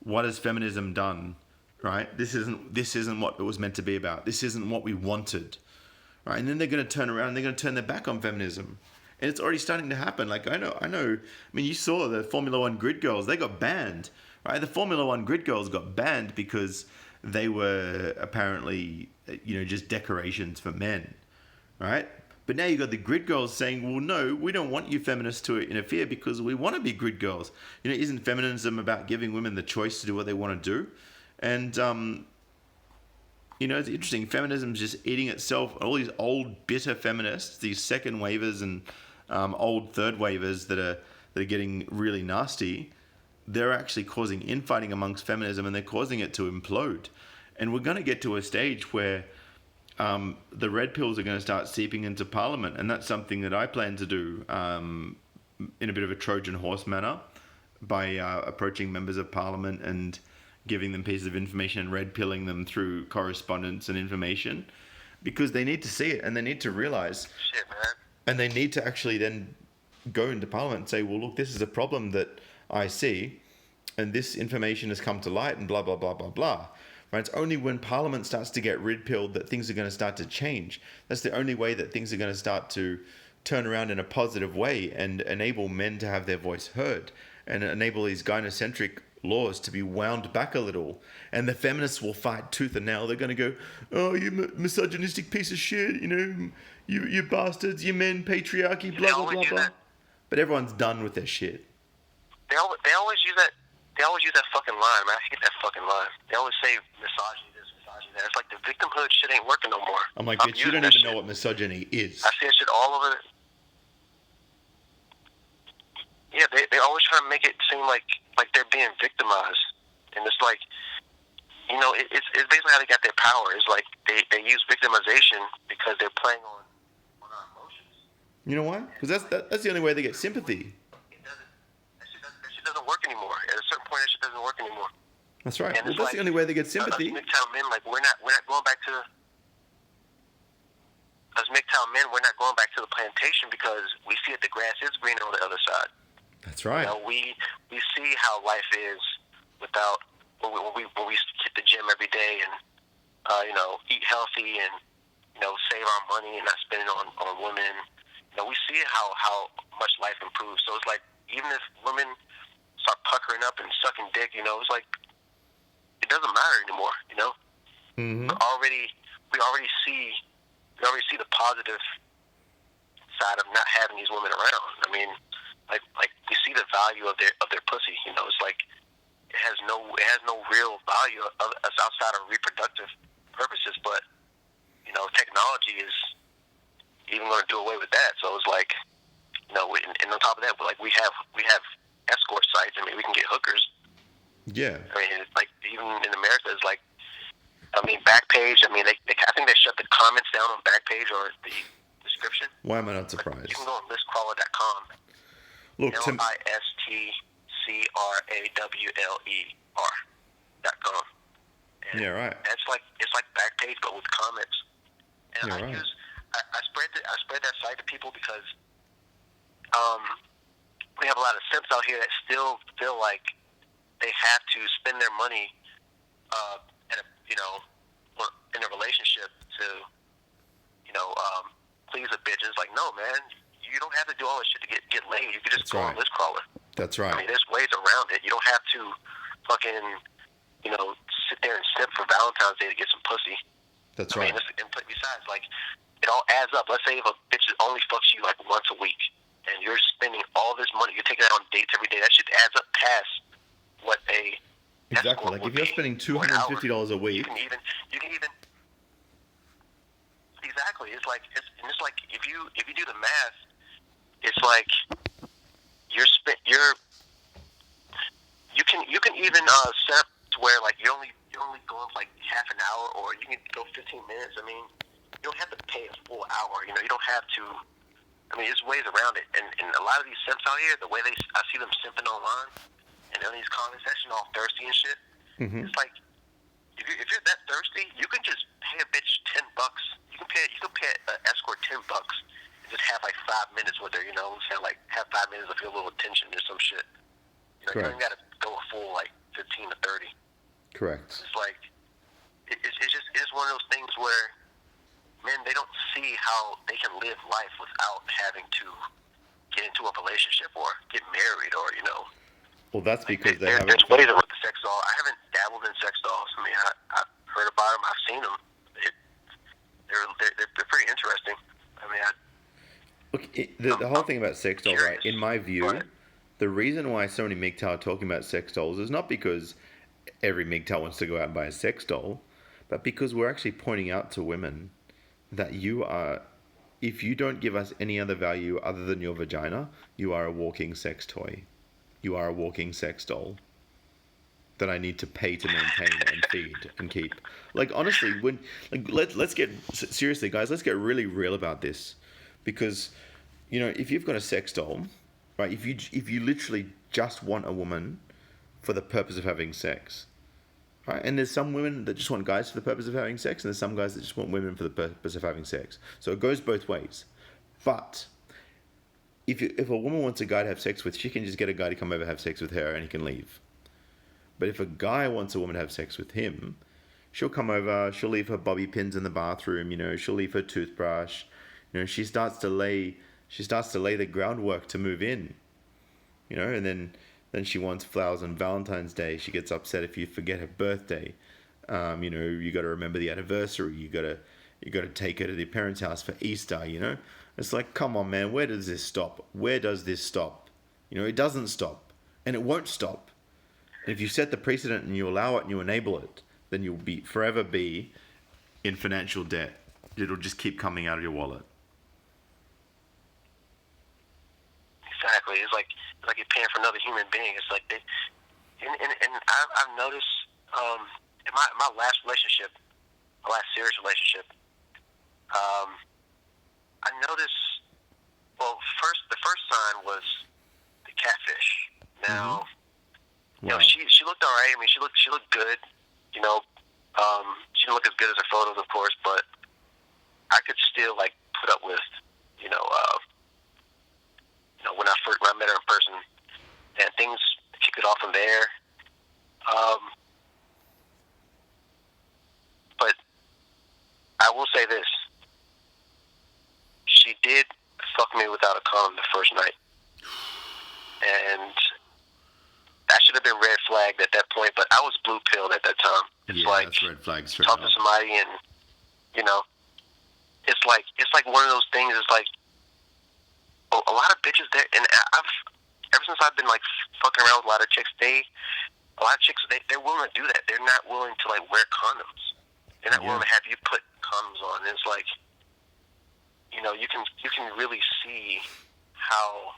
what has feminism done? Right? This isn't what it was meant to be about. This isn't what we wanted. Right? And then they're going to turn around and they're going to turn their back on feminism. And it's already starting to happen. Like, I know. I mean, you saw the Formula One grid girls. They got banned, right? The Formula One grid girls got banned because they were apparently, just decorations for men, right? But now you got the grid girls saying, well, no, we don't want you feminists to interfere because we want to be grid girls. Isn't feminism about giving women the choice to do what they want to do? And, it's interesting. Feminism's just eating itself. All these old, bitter feminists, these second wavers and old third wavers that are getting really nasty, they're actually causing infighting amongst feminism, and they're causing it to implode. And we're going to get to a stage where the red pills are going to start seeping into Parliament, and that's something that I plan to do in a bit of a Trojan horse manner by approaching members of Parliament and giving them pieces of information and red pilling them through correspondence and information, because they need to see it and they need to realize. Shit, man. And they need to actually then go into Parliament and say, well, look, this is a problem that I see, and this information has come to light, and blah blah blah blah blah. Right? It's only when Parliament starts to get red pilled that things are going to start to change. That's the only way that things are going to start to turn around in a positive way and enable men to have their voice heard and enable these gynocentric laws to be wound back a little. And the feminists will fight tooth and nail. They're going to go, oh, you misogynistic piece of shit, you bastards, you men, patriarchy, blah, blah, blah, blah. But everyone's done with their shit. They always use that. They always use that fucking line, man. I hate that fucking line. They always say misogyny this, misogyny that. It's like the victimhood shit ain't working no more. I'm like, bitch, you don't even know what misogyny is. I see that shit all over. Yeah, they always try to make it seem like they're being victimized, and it's like, it's basically how they got their power. It's like they use victimization because they're playing on our emotions. You know why? Because that's the only way they get sympathy. That shit doesn't work anymore. At a certain point, that shit doesn't work anymore. That's right. Well, that's the only way they get sympathy. Us MGTOW men, we're not going back to. Us MGTOW men, we're not going back to the plantation because we see that the grass is greener on the other side. That's right. We see how life is without when we hit the gym every day and eat healthy and save our money and not spend it on women. We see how much life improves. So it's like even if women start puckering up and sucking dick, it's like it doesn't matter anymore. Mm-hmm. We already see the positive side of not having these women around. I mean. Like we see the value of their pussy. It's like it has no real value outside of reproductive purposes. But technology is even going to do away with that. So it's like and on top of that, we have escort sites. I mean, we can get hookers. Yeah. I mean, it's like even in America, it's like Backpage. I mean, I think they shut the comments down on Backpage or the description. Why am I not surprised? You can go on listcrawler.com. Look, LISTCRAWLER.com. Yeah, right. It's like Backpage but with comments. And yeah, right. I spread that site to people because we have a lot of simps out here that still feel like they have to spend their money in a relationship to please a bitch. It's like, no, man. You don't have to do all this shit to get laid. You can just go on Listcrawler. That's right. I mean, there's ways around it. You don't have to fucking, sit there and simp for Valentine's Day to get some pussy. That's right. I mean, and besides, it all adds up. Let's say if a bitch only fucks you once a week, and you're spending all this money, you're taking out on dates every day. That shit adds up past what a exactly. Like if you're spending $250 a week, you can even. Exactly. It's like if you do the math. It's like you can even set up to where you're only going half an hour, or you can go 15 minutes. I mean, you don't have to pay a full hour. You don't have to. I mean, there's ways around it. And a lot of these simps out here, the way I see them simping online, and on these comment sections, all thirsty and shit. Mm-hmm. It's like if you're that thirsty, you can just pay a bitch $10. You can pay an escort $10. Just have 5 minutes with her, have 5 minutes of your little attention or some shit. You don't got to go a full 15 to 30. Correct. It's like it's one of those things where men, they don't see how they can live life without having to get into a relationship or get married or Well, that's because they haven't. There's ways with the sex doll. I haven't dabbled in sex dolls. I mean, I've heard about them. I've seen them. They're pretty interesting. I mean, Look, the whole thing about sex dolls, right? In my view, the reason why so many MGTOW are talking about sex dolls is not because every MGTOW wants to go out and buy a sex doll, but because we're actually pointing out to women that if you don't give us any other value other than your vagina, you are a walking sex toy. You are a walking sex doll that I need to pay to maintain and feed and keep. Honestly, let's get seriously, guys. Let's get really real about this. Because, if you've got a sex doll, right? If you literally just want a woman for the purpose of having sex, right? And there's some women that just want guys for the purpose of having sex, and there's some guys that just want women for the purpose of having sex. So it goes both ways. But if a woman wants a guy to have sex with, she can just get a guy to come over, have sex with her, and he can leave. But if a guy wants a woman to have sex with him, she'll come over, she'll leave her bobby pins in the bathroom, she'll leave her toothbrush. She starts to lay the groundwork to move in. And then she wants flowers on Valentine's Day. She gets upset if you forget her birthday. You got to remember the anniversary. You got to take her to the parents' house for Easter. It's like, come on, man, where does this stop? Where does this stop? It doesn't stop, and it won't stop. And if you set the precedent and you allow it and you enable it, then you'll forever be in financial debt. It'll just keep coming out of your wallet. Exactly. It's like you're paying for another human being. It's like I've noticed in my last relationship, my last serious relationship, I noticed. Well, the first sign was the catfish. Now, Wow. she looked all right. I mean, she looked good. She didn't look as good as her photos, of course, but I could still put up with, when I met her in person, and things kicked it off from there. But I will say this: she did fuck me without a condom the first night, and that should have been red flagged at that point. But I was blue pilled at that time. It's that's red flag straight talk up. to somebody, and it's like one of those things. It's like a lot of bitches there, and ever since I've been fucking around with a lot of chicks, they're willing to do that. They're not willing to wear condoms. They're not willing to have you put condoms on. And it's like, you can really see how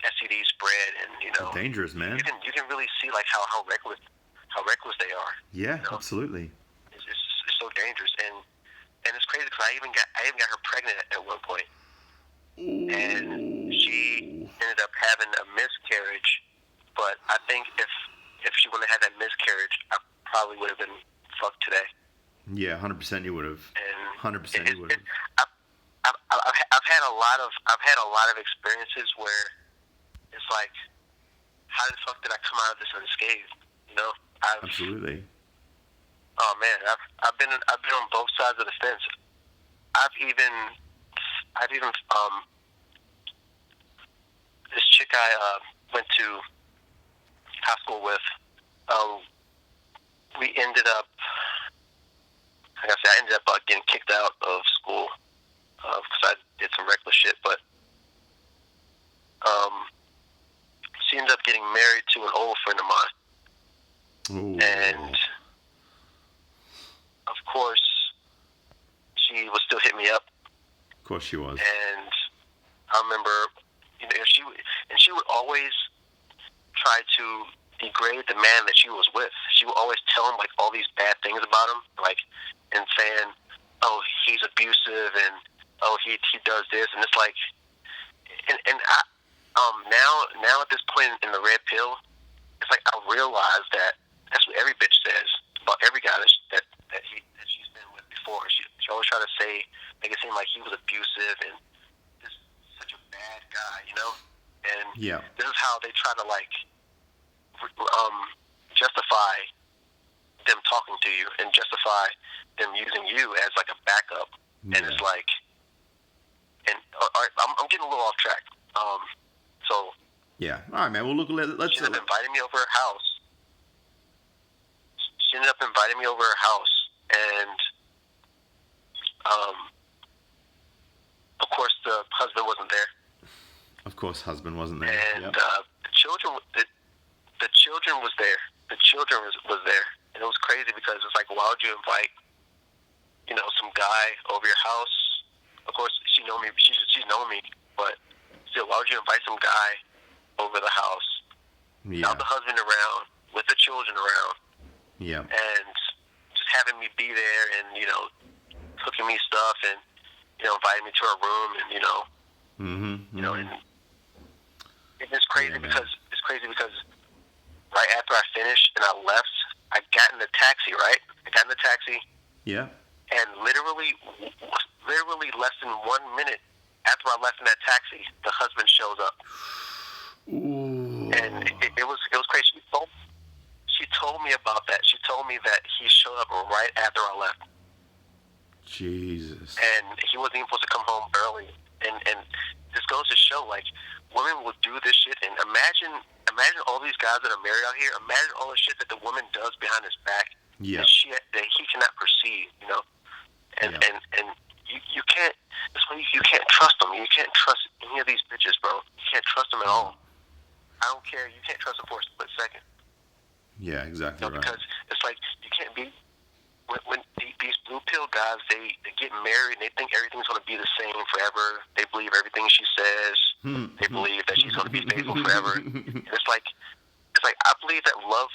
STDs spread, and It's dangerous, man. you can really see how reckless they are. Yeah, absolutely. It's so dangerous, and it's crazy because I even got her pregnant at one point. Ooh. And she ended up having a miscarriage. But I think if she wouldn't have had that miscarriage, I probably would have been fucked today. Yeah, 100% you would have. 100% you would have. I've had a lot of experiences where it's like, how the fuck did I come out of this unscathed? Absolutely. Oh man, I've been on both sides of the fence. I've even this chick I went to high school with. We ended up, like I said, I ended up getting kicked out of school because I did some reckless shit. But she ended up getting married to an old friend of mine. Ooh. And of course, she would still hit me up. Of course she was. And I remember, she would always try to degrade the man that she was with. She would always tell him all these bad things about him, and saying, "Oh, he's abusive," and "Oh, he does this," and it's like, and I now at this point in the red pill, it's like I realize that that's what every bitch says about every guy that she's been with before. She always try to make it seem like he was abusive and this such a bad guy, And this is how they try to justify them talking to you and justify them using you as a backup. Yeah. And it's like, and I'm getting a little off track. So yeah, all right, man. Well, look, let's. She ended up inviting me over her house. And of course the husband wasn't there. Of course, husband wasn't there. And the children was there. The children was there, and it was crazy because it's like, why would you invite, some guy over your house? Of course, she know me. She's known me, but still, why would you invite some guy over the house without the husband around, with the children around? Yeah. And just having me be there, and cooking me stuff, and inviting me to her room, and and it's crazy because right after I finished and I left, I got in the taxi. Right, I got in the taxi. Yeah. And literally less than 1 minute after I left in that taxi, the husband shows up. Ooh. And it was crazy. She told me about that. She told me that he showed up right after I left. Jesus. And he wasn't even supposed to come home early. And this goes to show, like, women will do this shit. And imagine all these guys that are married out here. Imagine all the shit that the woman does behind his back. Yeah. That he cannot perceive, you know. And you can't. That's why you can't trust them. You can't trust any of these bitches, bro. You can't trust them at all. I don't care. You can't trust them for a split second. Yeah, exactly, you know, right. Because it's like you can't be. When these blue pill guys, they get married and they think everything's going to be the same forever. They believe everything she says. They believe that she's going to be faithful forever. And it's like I believe that love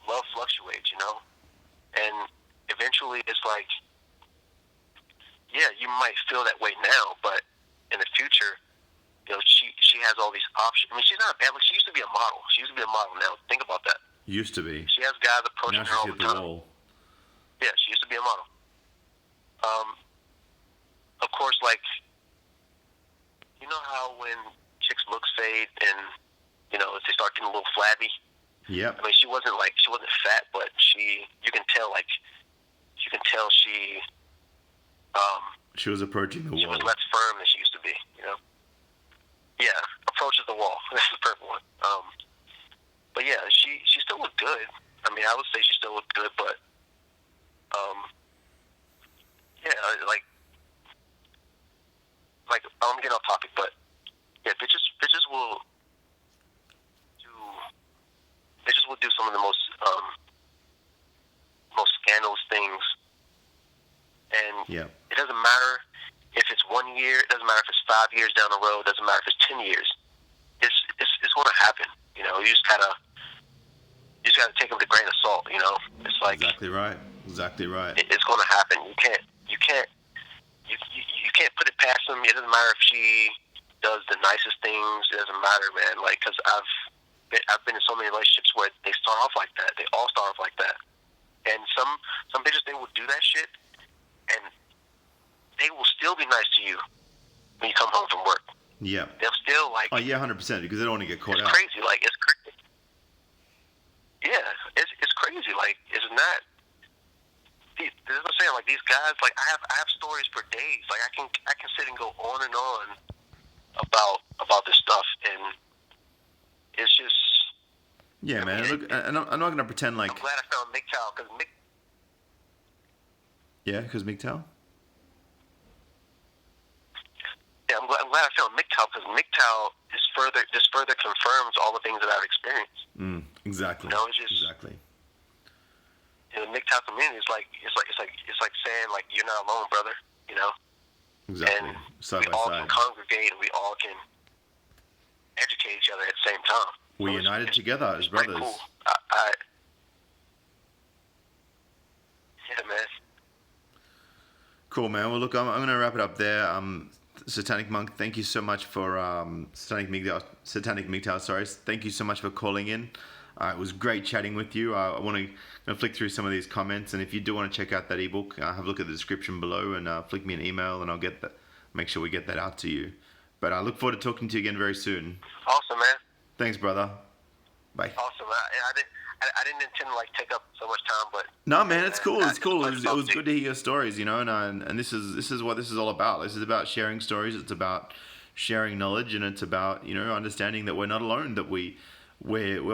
fluctuates, you know. And eventually, it's like, yeah, you might feel that way now, but in the future, you know, she has all these options. I mean, she's not bad. Like, she used to be a model. She used to be a model. Now, think about that. Used to be. She has guys approaching now her all the time. Wall. Yeah, she used to be a model. Of course, like, you know how when chicks' looks fade and, you know, they start getting a little flabby? Yeah. I mean, she wasn't fat, but you can tell she was approaching the wall. She was less firm than she used to be, you know? Yeah, approaches the wall. That's the perfect one. But yeah, she still looked good. I mean, I would say she still looked good, but yeah, like I'm getting off topic, but yeah, bitches will do some of the most scandalous things, and it doesn't matter if it's 1 year, it doesn't matter if it's 5 years down the road, it doesn't matter if it's 10 years. It's going to happen. You know, you just gotta take it with a grain of salt. You know, it's like exactly right. It's going to happen. You can't put it past them. It doesn't matter if she does the nicest things. It doesn't matter, man. Like, because I've been in so many relationships where they start off like that. They all start off like that. And some bitches, they will do that shit, and they will still be nice to you when you come home from work. Yeah. They'll still, like... Oh, yeah, 100%, because they don't want to get caught out. It's crazy. Like, it's crazy. Yeah, it's crazy. Like, it's not... This is what I'm saying. Like, these guys, like, I have stories for days. Like, I can sit and go on and on about this stuff, and it's just... Yeah, man. Look, and I'm not going to pretend like... I'm glad I found MGTOW, because Yeah, because MGTOW? Yeah, I'm glad I found MGTOW, because MGTOW further confirms all the things that I've experienced. Exactly. You know, it's just... Exactly. You know, the MGTOW community is like saying, like, you're not alone, brother, you know? Exactly. And side we by all side. can congregate, and we all can educate each other at the same time. We're united together as brothers. Cool. Yeah, man. Cool, man. Well, look, I'm going to wrap it up there. Satanic Monk, thank you so much for Satanic MGTOW, sorry. Thank you so much for calling in. It was great chatting with you. I want to flick through some of these comments, and if you do want to check out that ebook, have a look at the description below and flick me an email, and I'll make sure we get that out to you. But I look forward to talking to you again very soon. Awesome, man. Thanks, brother. Bye. Awesome. I didn't intend to, like, take up so much time, but... No, man, it's cool. It's cool. It was good to hear your stories, you know, and this is what this is all about. This is about sharing stories. It's about sharing knowledge, and it's about, you know, understanding that we're not alone, that we're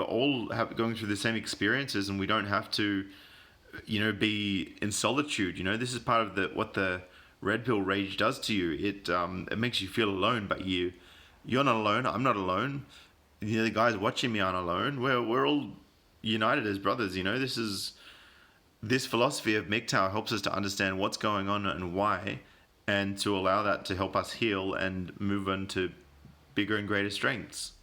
all going through the same experiences, and we don't have to, you know, be in solitude. You know, this is part of what the red pill rage does to you. It makes you feel alone, but you're not alone. I'm not alone. You know, the guys watching me aren't alone. We're all united as brothers. You know, this philosophy of MGTOW helps us to understand what's going on and why, and to allow that to help us heal and move on to bigger and greater strengths.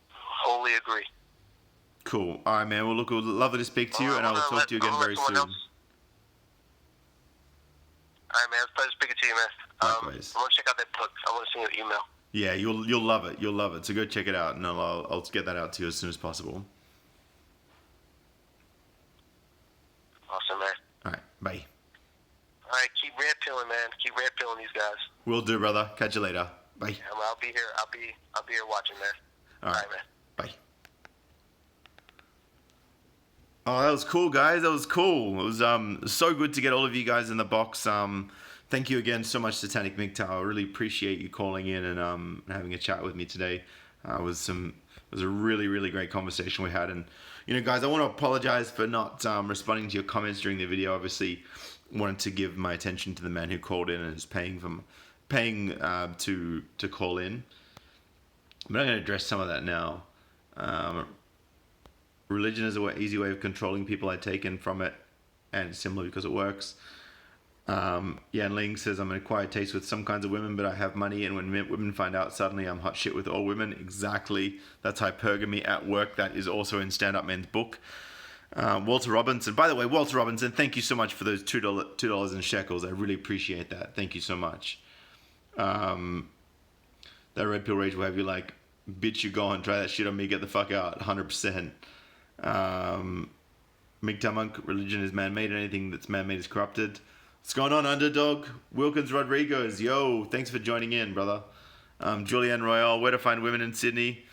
Wholly agree. Cool. All right, man. Well, look, it was lovely to speak to you, and I will talk to you again very soon. All right, man. It's a pleasure speaking to you, man. Likewise. I want to check out that book. I want to send you an email. Yeah, you'll love it. You'll love it. So go check it out, and I'll get that out to you as soon as possible. Awesome, man. All right. Bye. pilling, man. Keep red pilling these guys. Will do, brother. Catch you later. Bye. Yeah, I'll be here. I'll be here watching, man. All right, man. Bye. Oh, that was cool, guys. That was cool. It was so good to get all of you guys in the box. Thank you again so much, Satanic MGTOW. I really appreciate you calling in and having a chat with me today. It was a really, really great conversation we had. And, guys, I want to apologize for not responding to your comments during the video. Obviously, wanted to give my attention to the man who called in and is paying to call in. But I'm going to address some of that now. Religion is an easy way of controlling people. I taken from it, and it's similar because it works. Yan Ling says, I'm an acquired taste with some kinds of women, but I have money, and when women find out, suddenly I'm hot shit with all women. Exactly. That's hypergamy at work. That is also in Stand Up Men's book. Walter Robinson. By the way, Walter Robinson, thank you so much for those $2 in shekels. I really appreciate that. Thank you so much. That red pill rage will have you like, bitch, you go on, try that shit on me, get the fuck out. 100%. MGTOW monk, religion is man-made. Anything that's man-made is corrupted. What's going on, Underdog? Wilkins Rodriguez, yo, thanks for joining in, brother. Julianne Royale, where to find women in Sydney?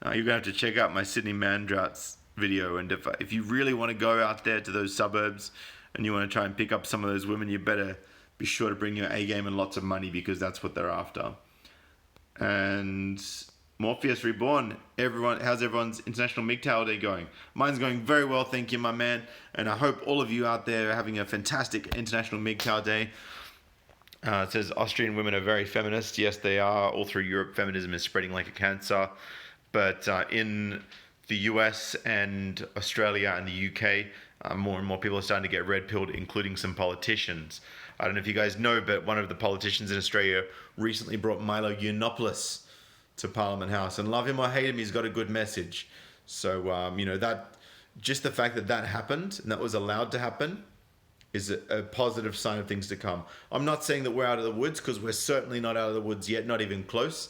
You're going to have to check out my Sydney Man Droughts video. And if you really want to go out there to those suburbs and you want to try and pick up some of those women, you better be sure to bring your A game and lots of money, because that's what they're after. And Morpheus Reborn, how's everyone's International MGTOW Day going? Mine's going very well, thank you, my man. And I hope all of you out there are having a fantastic International MGTOW Day. It says Austrian women are very feminist. Yes, they are. All through Europe, feminism is spreading like a cancer. But in the US and Australia and the UK, more and more people are starting to get red-pilled, including some politicians. I don't know if you guys know, but one of the politicians in Australia recently brought Milo Yiannopoulos to Parliament House, and love him or hate him, he's got a good message. So that, just the fact that happened and that was allowed to happen is a positive sign of things to come. I'm not saying that we're out of the woods, because we're certainly not out of the woods yet, not even close,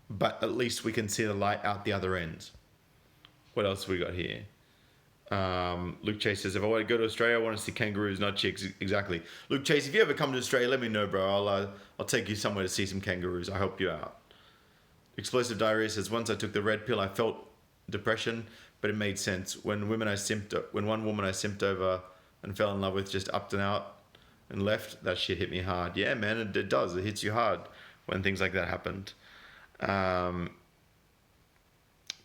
but at least we can see the light out the other end. What else have we got here? Luke Chase says, if I want to go to Australia, I want to see kangaroos, not chicks. Exactly. Luke Chase, if you ever come to Australia, let me know, bro. I'll take you somewhere to see some kangaroos. I'll help you out. Explosive Diarrhea says, once I took the red pill, I felt depression, but it made sense. When one woman I simped over and fell in love with just upped and out and left, that shit hit me hard. Yeah, man, it does. It hits you hard when things like that happened.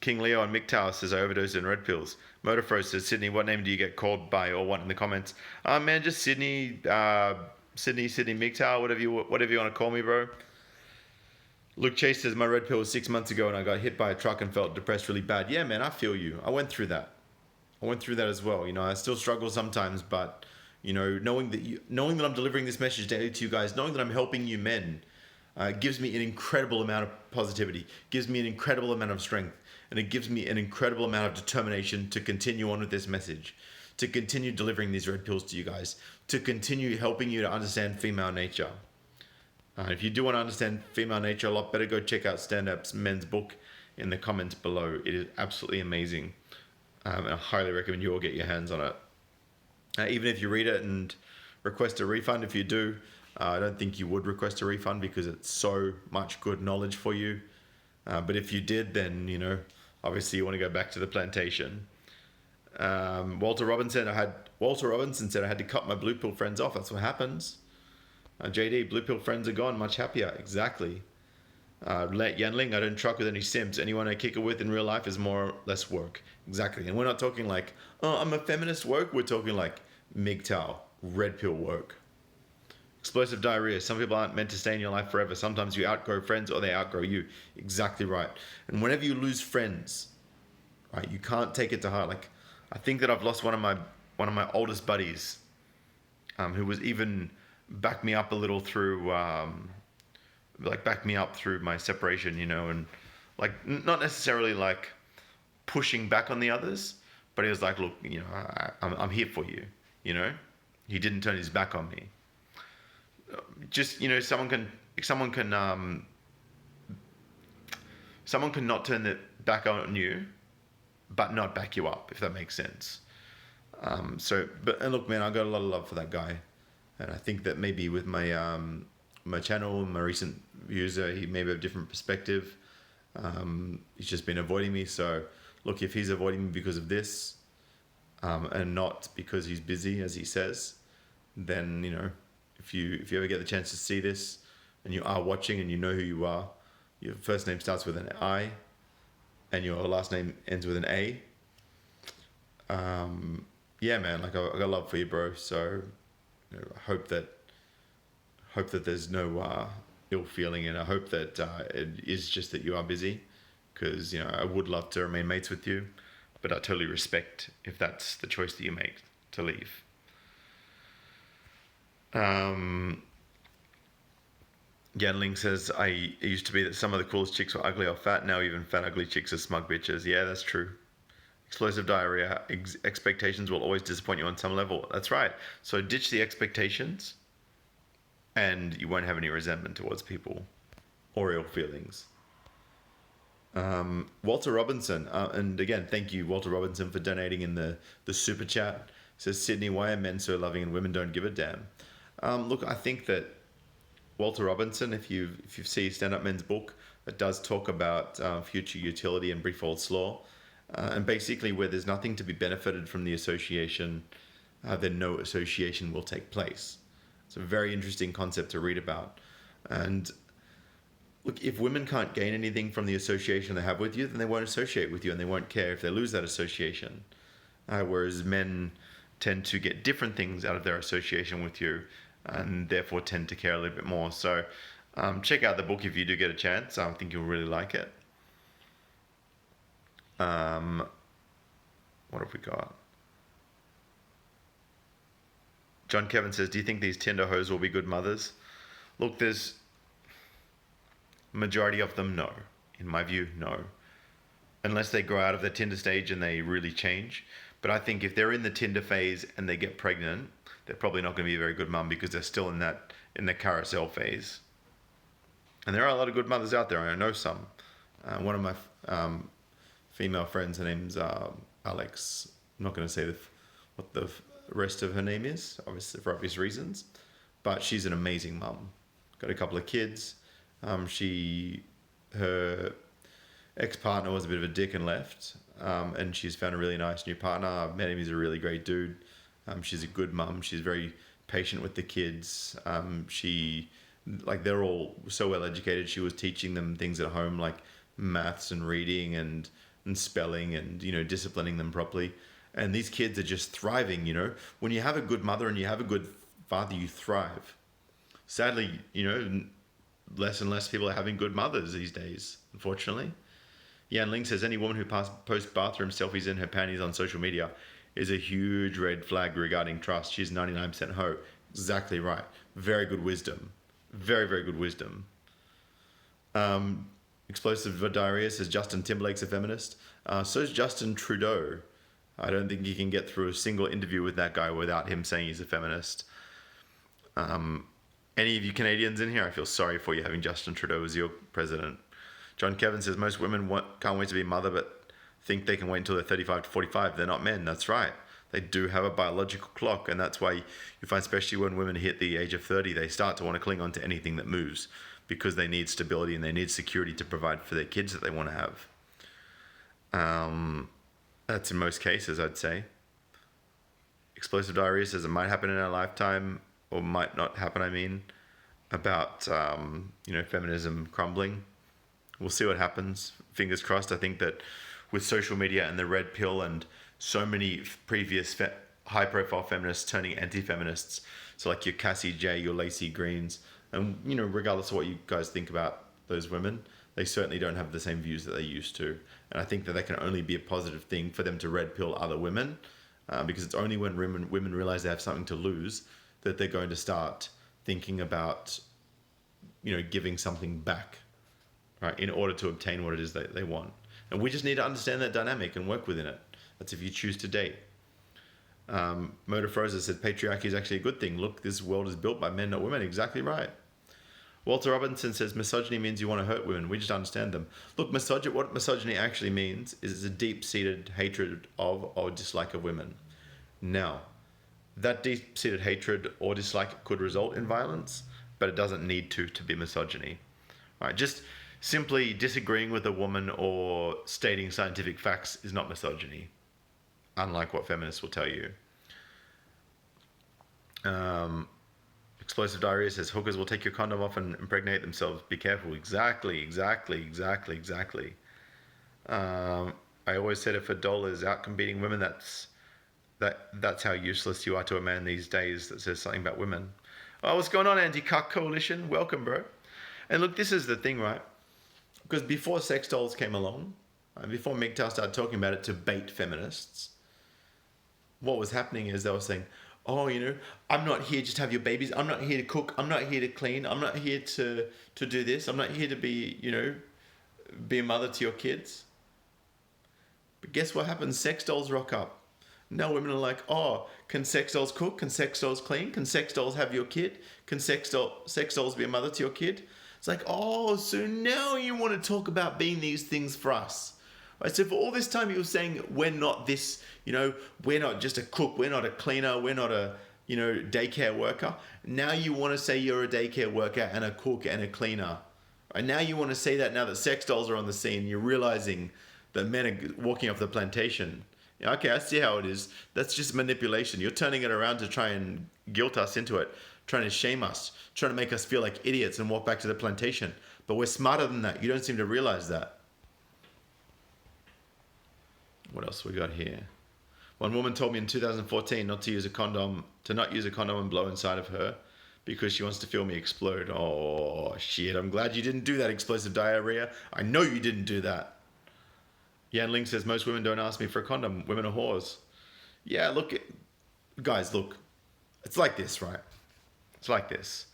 King Leo on MGTOW says, I overdosed in red pills. Motorfro says, Sydney, what name do you get called by or what in the comments? Man, just Sydney MGTOW, whatever you want to call me, bro. Luke Chase says, my red pill was 6 months ago and I got hit by a truck and felt depressed really bad. Yeah, man, I feel you. I went through that as well. I still struggle sometimes, but, knowing that I'm delivering this message daily to you guys, knowing that I'm helping you men, gives me an incredible amount of positivity, gives me an incredible amount of strength, and it gives me an incredible amount of determination to continue on with this message, to continue delivering these red pills to you guys, to continue helping you to understand female nature. If you do want to understand female nature a lot better, go check out Stand Up Men's book in the comments below. It is absolutely amazing. And I highly recommend you all get your hands on it. Even if you read it and request a refund, if you do, I don't think you would request a refund because it's so much good knowledge for you. But if you did, then, obviously you want to go back to the plantation. Walter Robinson said I had to cut my blue pill friends off. That's what happens. JD, blue pill friends are gone, much happier. Exactly. Yanling, I don't truck with any simps. Anyone I kick it with in real life is more or less work. Exactly. And we're not talking like, oh, I'm a feminist work. We're talking like MGTOW, red pill work. Explosive Diarrhea. Some people aren't meant to stay in your life forever. Sometimes you outgrow friends or they outgrow you. Exactly right. And whenever you lose friends, right, you can't take it to heart. Like, I think that I've lost one of my oldest buddies, who was even back me up a little through, back me up through my separation, and like not necessarily like pushing back on the others, but he was like, look, I'm here for you, He didn't turn his back on me. Just, someone can not turn their back on you, but not back you up, if that makes sense. And look, man, I got a lot of love for that guy. And I think that maybe with my channel, my recent views, he maybe have a different perspective. He's just been avoiding me. So, look, if he's avoiding me because of this, and not because he's busy, as he says, then, you know, if you ever get the chance to see this and you are watching and you know who you are, your first name starts with an I and your last name ends with an A. Yeah, man, like I got love for you, bro. So, you know, I hope that there's no ill feeling, and I hope that it is just that you are busy, because, you know, I would love to remain mates with you, but I totally respect if that's the choice that you make to leave. Yanling says, it used to be that some of the coolest chicks were ugly or fat. Now even fat, ugly chicks are smug bitches. Yeah, that's true. Explosive diarrhea. Expectations will always disappoint you on some level. That's right. So ditch the expectations and you won't have any resentment towards people or ill feelings. Walter Robinson. And again, thank you, Walter Robinson, for donating in the super chat. Says, Sydney, why are men so loving and women don't give a damn? Look, I think that Walter Robinson, if you see Stand Up Men's book, it does talk about future utility and Briefald's law. And basically, where there's nothing to be benefited from the association, then no association will take place. It's a very interesting concept to read about. And look, if women can't gain anything from the association they have with you, then they won't associate with you and they won't care if they lose that association. Whereas men tend to get different things out of their association with you and therefore tend to care a little bit more. So check out the book if you do get a chance. I think you'll really like it. What have we got? John Kevin says, do you think these Tinder hoes will be good mothers? Look, there's majority of them, no. In my view, no. Unless they grow out of the Tinder stage and they really change. But I think if they're in the Tinder phase and they get pregnant, they're probably not going to be a very good mum because they're still in the carousel phase. And there are a lot of good mothers out there. I know some. One of my female friends, her name's Alex. I'm not going to say what the rest of her name is, obviously for obvious reasons. But she's an amazing mum. Got a couple of kids. Her ex-partner was a bit of a dick and left. And she's found a really nice new partner. I've met him. He's a really great dude. She's a good mum. She's very patient with the kids. They're all so well educated. She was teaching them things at home like maths and reading and spelling and, you know, disciplining them properly. And these kids are just thriving, you know. When you have a good mother and you have a good father, you thrive. Sadly, you know, less and less people are having good mothers these days, unfortunately. Yan Ling says, any woman who posts bathroom selfies in her panties on social media is a huge red flag regarding trust. She's 99% hoe. Exactly right. Very good wisdom. Very, very good wisdom. Explosive Diarrhea says, Justin Timberlake's a feminist. So is Justin Trudeau. I don't think you can get through a single interview with that guy without him saying he's a feminist. Any of you Canadians in here, I feel sorry for you having Justin Trudeau as your president. John Kevin says, most women can't wait to be a mother, but think they can wait until they're 35 to 45. They're not men. That's right. They do have a biological clock, and that's why you find, especially when women hit the age of 30, they start to want to cling on to anything that moves because they need stability and they need security to provide for their kids that they want to have. That's in most cases, I'd say. Explosive Diarrhea says it might happen in our lifetime, or might not happen, I mean, about, feminism crumbling. We'll see what happens. Fingers crossed. I think that with social media and the red pill and so many previous high-profile feminists turning anti-feminists, so like your Cassie J, your Lacey Greens, and, you know, regardless of what you guys think about those women, they certainly don't have the same views that they used to. And I think that can only be a positive thing for them to red pill other women, because it's only when women realize they have something to lose that they're going to start thinking about, you know, giving something back, right, in order to obtain what it is that they want. And we just need to understand that dynamic and work within it. That's if you choose to date. Motor Frozer said patriarchy is actually a good thing. Look, this world is built by men, not women. Exactly right. Walter Robinson says misogyny means you want to hurt women. We just understand them. Look, what misogyny actually means is a deep-seated hatred of or dislike of women. Now, that deep-seated hatred or dislike could result in violence, but it doesn't need to be misogyny. Right? Just simply disagreeing with a woman or stating scientific facts is not misogyny, unlike what feminists will tell you. Explosive Diarrhea says hookers will take your condom off and impregnate themselves. Be careful. Exactly. I always said if a doll is out competing women, that's how useless you are to a man these days. That says something about women. Oh, what's going on, Anti-Cuck Coalition? Welcome, bro. And look, this is the thing, right? Because before sex dolls came along, and before MGTOW started talking about it to bait feminists, what was happening is they were saying, oh, I'm not here just to have your babies. I'm not here to cook. I'm not here to clean. I'm not here to do this. I'm not here to be, be a mother to your kids. But guess what happens? Sex dolls rock up. Now women are like, oh, can sex dolls cook? Can sex dolls clean? Can sex dolls have your kid? Can sex dolls be a mother to your kid? It's like, oh, so now you want to talk about being these things for us. Right, so for all this time you were saying we're not this, we're not just a cook, we're not a cleaner, we're not a, daycare worker. Now you want to say you're a daycare worker and a cook and a cleaner. Right, now you want to say that now that sex dolls are on the scene, you're realizing that men are walking off the plantation. Yeah, okay, I see how it is. That's just manipulation. You're turning it around to try and guilt us into it, trying to shame us, trying to make us feel like idiots and walk back to the plantation. But we're smarter than that. You don't seem to realize that. What else we got here? One woman told me in 2014 not to use a condom and blow inside of her because she wants to feel me explode. Oh, shit. I'm glad you didn't do that, Explosive Diarrhea. I know you didn't do that. Yan Ling says, most women don't ask me for a condom. Women are whores. Yeah, look, guys, look. It's like this, right? It's like this.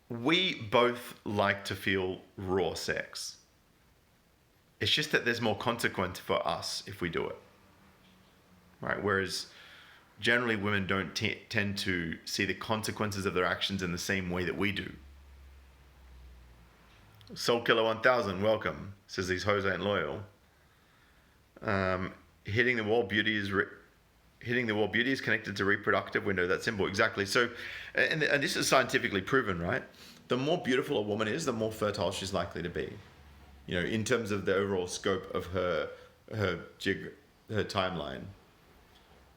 We both like to feel raw sex. It's just that there's more consequence for us if we do it. Right? Whereas generally women don't tend to see the consequences of their actions in the same way that we do. Soul Killer 1000, welcome. Says these hoes ain't loyal. Hitting the wall beauty is connected to reproductive window. That symbol, exactly. So, and this is scientifically proven, right? The more beautiful a woman is, the more fertile she's likely to be. In terms of the overall scope of her timeline,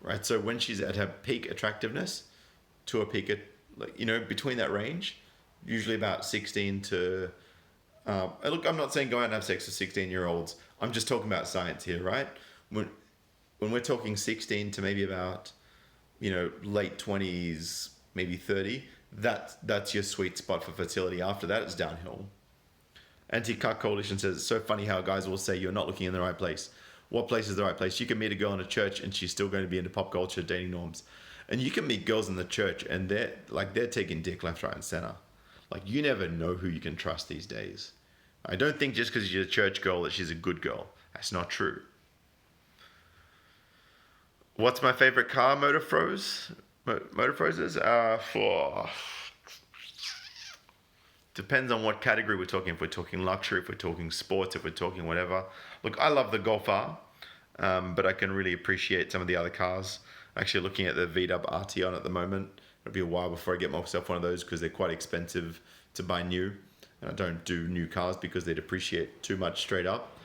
right? So when she's at her peak attractiveness, to a peak at, between that range, usually about 16 to. Look, I'm not saying go out and have sex with 16-year-olds. I'm just talking about science here, right? When we're talking 16 to maybe about, late 20s, maybe 30, that's your sweet spot for fertility. After that, it's downhill. Anti-Cuck Coalition says, it's so funny how guys will say you're not looking in the right place. What place is the right place? You can meet a girl in a church and she's still going to be into pop culture dating norms. And you can meet girls in the church and they're taking dick left, right, and center. Like, you never know who you can trust these days. I don't think just because she's a church girl that she's a good girl. That's not true. What's my favorite car? Motor Frozes? Depends on what category we're talking. If we're talking luxury, if we're talking sports, if we're talking whatever. Look, I love the Golf R, but I can really appreciate some of the other cars. I'm actually looking at the VW Arteon at the moment. It'll be a while before I get myself one of those because they're quite expensive to buy new. And I don't do new cars because they depreciate too much straight up.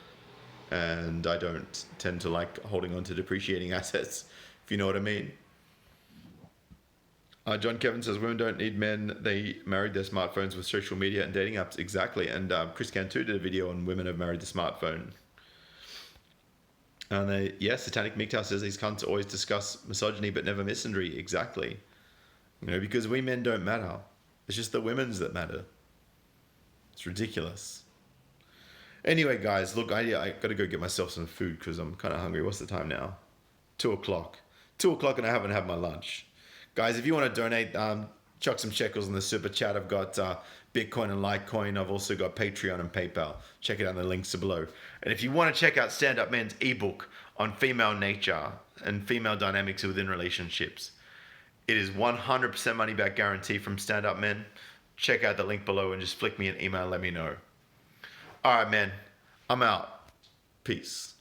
And I don't tend to like holding on to depreciating assets, if you know what I mean. John Kevin says, women don't need men. They married their smartphones with social media and dating apps. Exactly. And Chris Cantu did a video on women have married the smartphone. And Satanic MGTOW says these cunts always discuss misogyny but never misandry. Exactly. Because we men don't matter. It's just the women's that matter. It's ridiculous. Anyway, guys, look, I got to go get myself some food because I'm kind of hungry. What's the time now? 2:00. 2:00 and I haven't had my lunch. Guys, if you want to donate, chuck some shekels in the super chat. I've got Bitcoin and Litecoin. I've also got Patreon and PayPal. Check it out in the links below. And if you want to check out Stand Up Men's ebook on female nature and female dynamics within relationships, it is 100% money back guarantee from Stand Up Men. Check out the link below and just flick me an email and let me know. All right, man. I'm out. Peace.